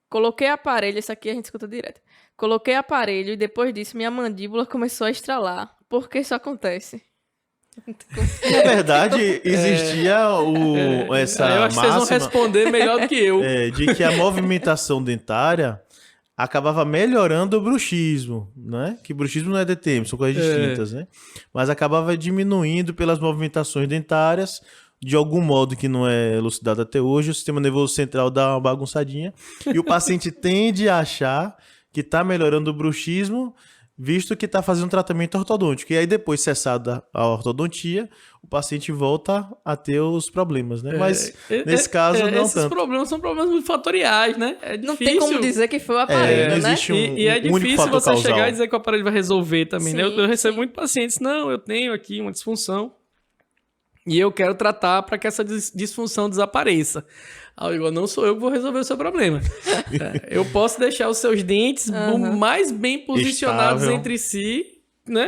A: Coloquei aparelho, esse aqui a gente escuta direto. Coloquei aparelho e depois disso minha mandíbula começou a estralar. Por que isso acontece?
B: Na verdade, existia essa
C: Eu acho que vocês vão
B: máxima
C: responder melhor do que eu.
B: de que a movimentação dentária acabava melhorando o bruxismo, né? Que bruxismo não é DTM, são coisas distintas, né? Mas acabava diminuindo pelas movimentações dentárias, de algum modo que não é elucidado até hoje, o sistema nervoso central dá uma bagunçadinha e o paciente tende a achar que está melhorando o bruxismo, visto que está fazendo um tratamento ortodôntico. E aí, depois, cessada a ortodontia, o paciente volta a ter os problemas, né? Mas, nesse caso, não
C: esses
B: tanto.
C: problemas são problemas multifatoriais, né? É difícil.
A: Não tem como dizer que foi o aparelho,
B: não
A: né?
B: existe
C: E é
B: um único
C: difícil
B: fator
C: você
B: causal.
C: chegar e dizer que o aparelho vai resolver também, né?
A: Sim,
C: Eu recebo
A: sim.
C: muito pacientes, não, eu tenho aqui uma disfunção e eu quero tratar para que essa disfunção desapareça. Aí eu digo, não sou eu que vou resolver o seu problema. Eu posso deixar os seus dentes o mais bem posicionados
B: Estável.
C: entre si, né?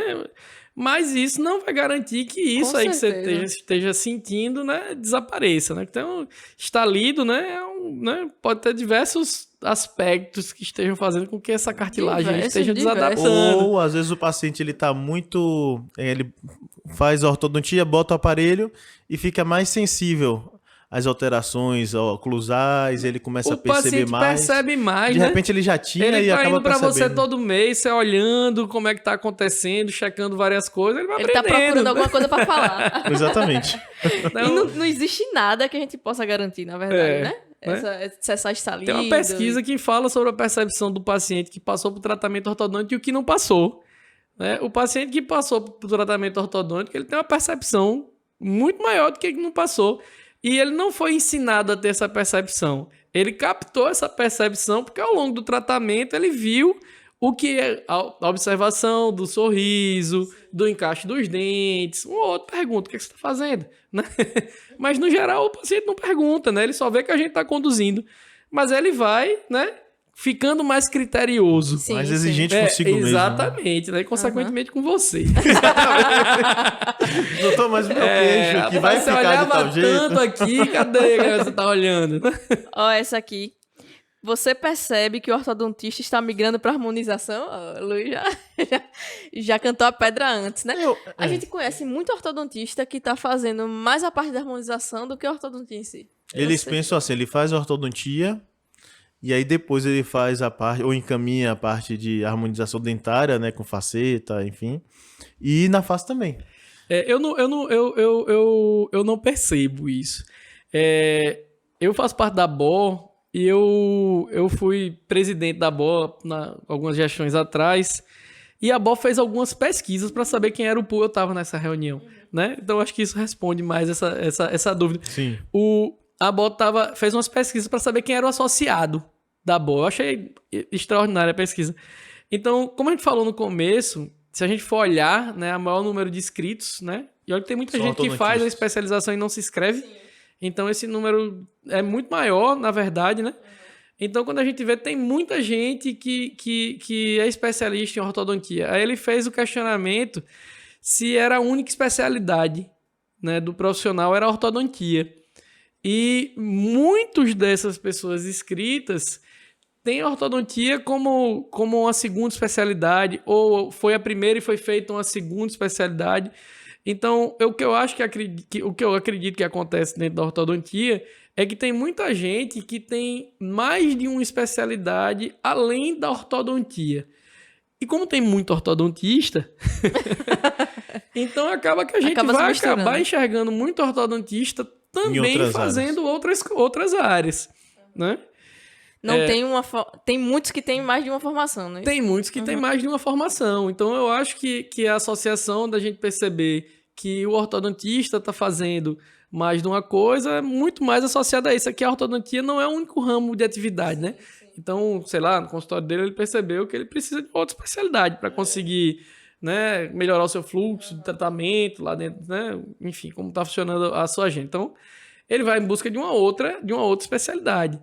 C: Mas isso não vai garantir que isso
A: Com
C: aí que você
A: certeza.
C: esteja sentindo, né, desapareça, né? Então, estalido, né, né, pode ter diversos aspectos que estejam fazendo com que essa cartilagem
A: Diversos,
C: esteja
A: diversos.
C: desadaptando.
B: Ou, às vezes, o paciente ele tá muito... Ele faz a ortodontia, bota o aparelho e fica mais sensível às alterações oclusais, ele começa a
C: O
B: perceber
C: paciente
B: mais.
C: percebe mais,
B: De
C: né?
B: repente ele já tinha
C: Ele
B: e
C: tá
B: acaba
C: indo pra você
B: percebendo.
C: todo mês, você olhando como é que tá acontecendo, checando várias coisas, ele vai
A: Ele tá
C: aprendendo.
A: procurando alguma coisa pra falar.
B: Exatamente.
C: Então,
A: E não existe nada que a gente possa garantir, na verdade, né?
C: né?
A: Essa estalido.
C: Tem uma pesquisa que fala sobre a percepção do paciente que passou por tratamento ortodôntico e o que não passou. Né? O paciente que passou por tratamento ortodôntico, ele tem uma percepção muito maior do que ele que não passou. E ele não foi ensinado a ter essa percepção. Ele captou essa percepção porque ao longo do tratamento ele viu o que é a observação do sorriso, do encaixe dos dentes. Um ou outro pergunta, o que você está fazendo? Né? Mas, no geral, o paciente não pergunta, né? Ele só vê que a gente está conduzindo. Mas ele vai, né, ficando mais criterioso.
A: Sim,
B: Mais
A: sim.
B: exigente consigo mesmo.
C: Exatamente, né? E, consequentemente, com você.
B: Doutor, mas o meu queixo aqui vai
C: você
B: ficar de
C: olhava
B: tal jeito.
C: tanto aqui, cadê que você tá olhando?
A: Ó, essa aqui. Você percebe que o ortodontista está migrando para harmonização? Ó, o Luiz já cantou a pedra antes, né? A gente conhece muito ortodontista que está fazendo mais a parte da harmonização do que a ortodontia em si.
B: Eles
A: Eu sei.
B: pensam assim, ele faz a ortodontia e aí depois ele faz a parte, ou encaminha a parte de harmonização dentária, né, com faceta, enfim. E na face também.
C: Eu não percebo isso. Eu faço parte da BO e eu fui presidente da BO algumas gestões atrás. E a BO fez algumas pesquisas para saber quem era o PU. Eu estava nessa reunião, né? Então acho que isso responde mais essa dúvida.
B: Sim.
C: A BO fez umas pesquisas para saber quem era o associado da BO. Eu achei extraordinária a pesquisa. Então, como a gente falou no começo, se a gente for olhar, né, o maior número de inscritos, né? E olha que tem muita
B: São
C: gente que faz a
B: ortodontistas.
C: especialização e não se inscreve. Então, esse número é muito maior, na verdade, né? Então, quando a gente vê, tem muita gente que é especialista em ortodontia. Aí ele fez o questionamento se era a única especialidade, né, do profissional era a ortodontia. E muitas dessas pessoas inscritas têm a ortodontia como uma segunda especialidade, ou foi a primeira e foi feita uma segunda especialidade. Então, o que eu acredito que acontece dentro da ortodontia é que tem muita gente que tem mais de uma especialidade além da ortodontia. E como tem muito ortodontista, então acaba que a gente
A: Acaba se
C: vai
A: misturando.
C: acabar enxergando muito ortodontista também
B: outras
C: fazendo outras áreas, né?
A: Não tem tem muitos que têm mais de uma formação, né?
C: Tem muitos que têm mais de uma formação. Então, eu acho que a associação da gente perceber que o ortodontista está fazendo mais de uma coisa é muito mais associada a isso. Aqui a ortodontia não é o único ramo de atividade, né? Então, sei lá, no consultório dele ele percebeu que ele precisa de outra especialidade para conseguir né? Melhorar o seu fluxo de tratamento lá dentro, né? Enfim, como está funcionando a sua agenda. Então, ele vai em busca de uma outra especialidade.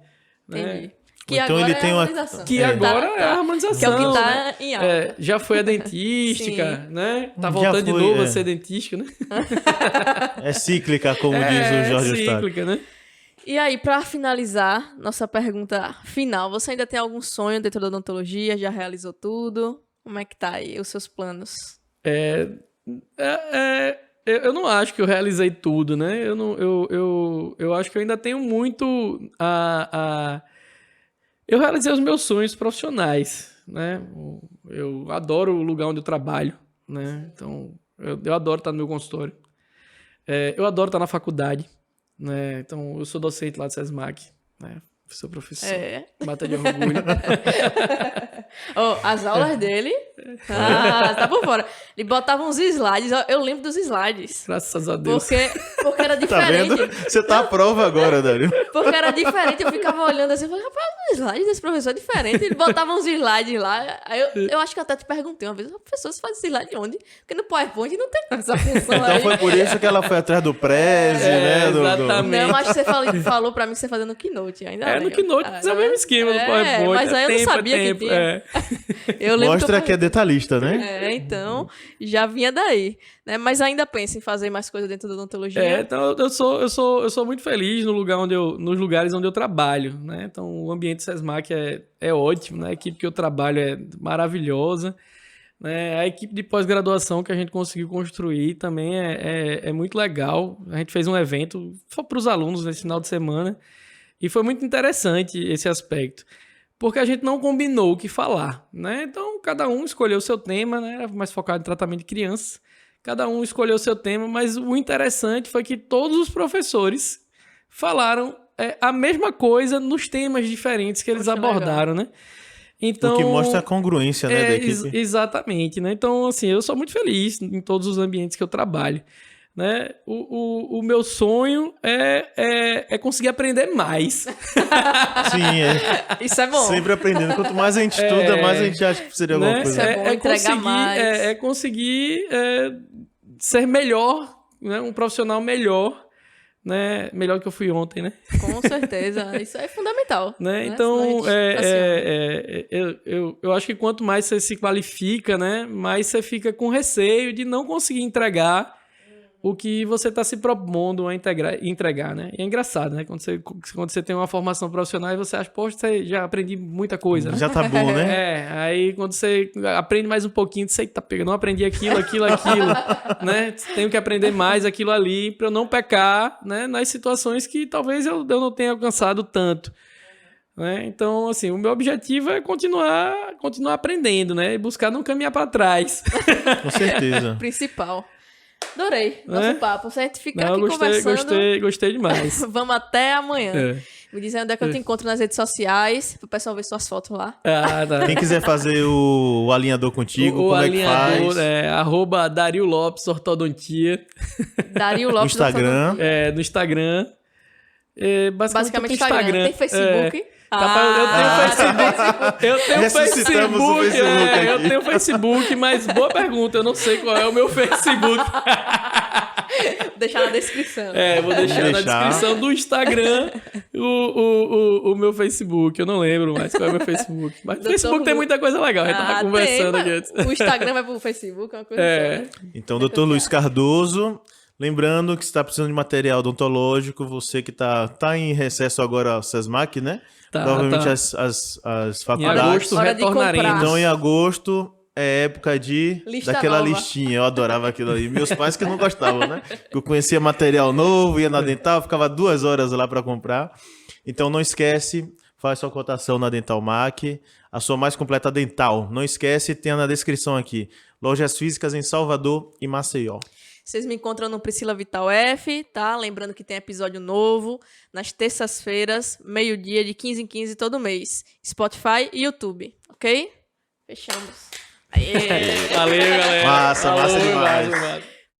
A: Entendi.
C: Né?
A: Que
B: Então
A: agora
B: ele
A: é
B: tem
A: a
B: uma-
A: harmonização.
C: Que agora é a harmonização.
A: Que é o que tá
C: né?
A: em alta.
C: Já foi a dentística, né? Tá
B: Já
C: voltando de
B: foi,
C: novo
B: é.
C: a ser dentística, né?
B: É cíclica, como diz o Jorge Eustáquio.
C: cíclica, né?
A: E aí, pra finalizar, nossa pergunta final. Você ainda tem algum sonho dentro da odontologia? Já realizou tudo? Como é que tá aí os seus planos?
C: Eu não acho que eu realizei tudo, né? Eu acho que eu ainda tenho muito Eu realizei os meus sonhos profissionais, né? Eu adoro o lugar onde eu trabalho, né? Então, eu adoro estar no meu consultório. Eu adoro estar na faculdade, né? Então, eu sou docente lá do SESMAC, né? Sou professor. Mata de orgulho.
A: As aulas dele... tá por fora. Ele botava uns slides. Eu lembro dos slides.
C: Graças a Deus.
A: Porque era
B: Tá vendo?
A: diferente.
B: Você tá à prova agora, Dário.
A: Porque era diferente. Eu ficava olhando assim. Eu falei, rapaz, o slide desse professor é diferente. Ele botava uns slides lá. Aí eu acho que eu até te perguntei uma vez. Professor, você faz esse slide onde? Porque no PowerPoint não tem essa função aí.
B: Então foi por isso que ela foi atrás do Prezi, né?
C: exatamente.
A: Não, acho que você falou pra mim que você fazia no Keynote. Ainda
C: No Keynote é o mesmo esquema do PowerPoint.
A: Mas aí eu não sabia que tinha. Eu lembro
B: Mostra que é
A: eu...
B: detalhista, né?
A: Então, já vinha daí. Né? Mas ainda pensa em fazer mais coisas dentro da odontologia?
C: Então eu sou muito feliz nos lugares onde eu trabalho, né? Então o ambiente SESMAC é ótimo, né? A equipe que eu trabalho é maravilhosa, né? A equipe de pós-graduação que a gente conseguiu construir também é muito legal. A gente fez um evento só para os alunos nesse final de semana e foi muito interessante esse aspecto. Porque a gente não combinou o que falar, né? Então, cada um escolheu o seu tema, né? Era mais focado em tratamento de crianças. Cada um escolheu o seu tema, mas o interessante foi que todos os professores falaram a mesma coisa nos temas diferentes que eles abordaram, né? Então,
B: o que mostra a congruência, né, da equipe.
C: Exatamente, né? Então, assim, eu sou muito feliz em todos os ambientes que eu trabalho. Né? O meu sonho é conseguir aprender mais.
B: Sim,
A: Isso é bom.
B: Sempre aprendendo. Quanto mais a gente estuda, mais a gente acha que seria alguma coisa.
A: Isso é bom, entregar mais.
C: Conseguir ser melhor, né? Um profissional melhor, né? Melhor que eu fui ontem, né?
A: Com certeza. Isso é fundamental.
C: Né? Então, eu acho que quanto mais você se qualifica, né? Mais você fica com receio de não conseguir entregar o que você está se propondo a entregar, né? E é engraçado, né? Quando você tem uma formação profissional e você acha, poxa, você já aprendi muita coisa, né?
B: Já tá bom, né?
C: Aí quando você aprende mais um pouquinho, você tá pegando, não aprendi aquilo, né? Tenho que aprender mais aquilo ali para eu não pecar, né? Nas situações que talvez eu não tenha alcançado tanto. Né? Então, assim, o meu objetivo é continuar aprendendo, né? E buscar não caminhar para trás.
B: Com certeza.
A: Principal. Adorei nosso papo. Se a gente ficar aqui
C: conversando... Gostei demais.
A: Vamos até amanhã. Me diz aí onde é que eu te encontro nas redes sociais, pro pessoal ver suas fotos lá.
B: Tá. Quem quiser fazer o alinhador contigo, como é que faz?
C: @Dario Lopes Ortodontia.
A: Dario Lopes
B: no Instagram.
C: No Instagram. Basicamente
A: Instagram. Tem Facebook?
C: Eu tenho Facebook, mas boa pergunta, eu não sei qual é o meu Facebook.
A: Vou deixar na descrição.
C: Vou deixar na descrição do Instagram o meu Facebook. Eu não lembro mais qual é o meu Facebook. Mas o Facebook tem muita coisa legal, a gente tava conversando aqui antes.
A: O Instagram vai pro Facebook, é uma coisa só.
B: Então, Dr. Luiz Cardoso... Lembrando que você está precisando de material odontológico, você que tá em recesso agora ao SESMAC, né? Provavelmente as faculdades.
C: Em agosto retornaremos.
B: Então, em agosto é época daquela listinha. Eu adorava aquilo ali. Meus pais que não gostavam, né? Eu conhecia material novo, ia na Dental, ficava 2 horas lá para comprar. Então, não esquece, faz sua cotação na Dental Mac, a sua mais completa dental. Não esquece, tem na descrição aqui. Lojas físicas em Salvador e Maceió.
A: Vocês me encontram no Priscila Vital F, tá? Lembrando que tem episódio novo nas terças-feiras, meio-dia, de 15 em 15 todo mês. Spotify e YouTube, ok? Fechamos.
C: Valeu, galera.
B: Massa demais.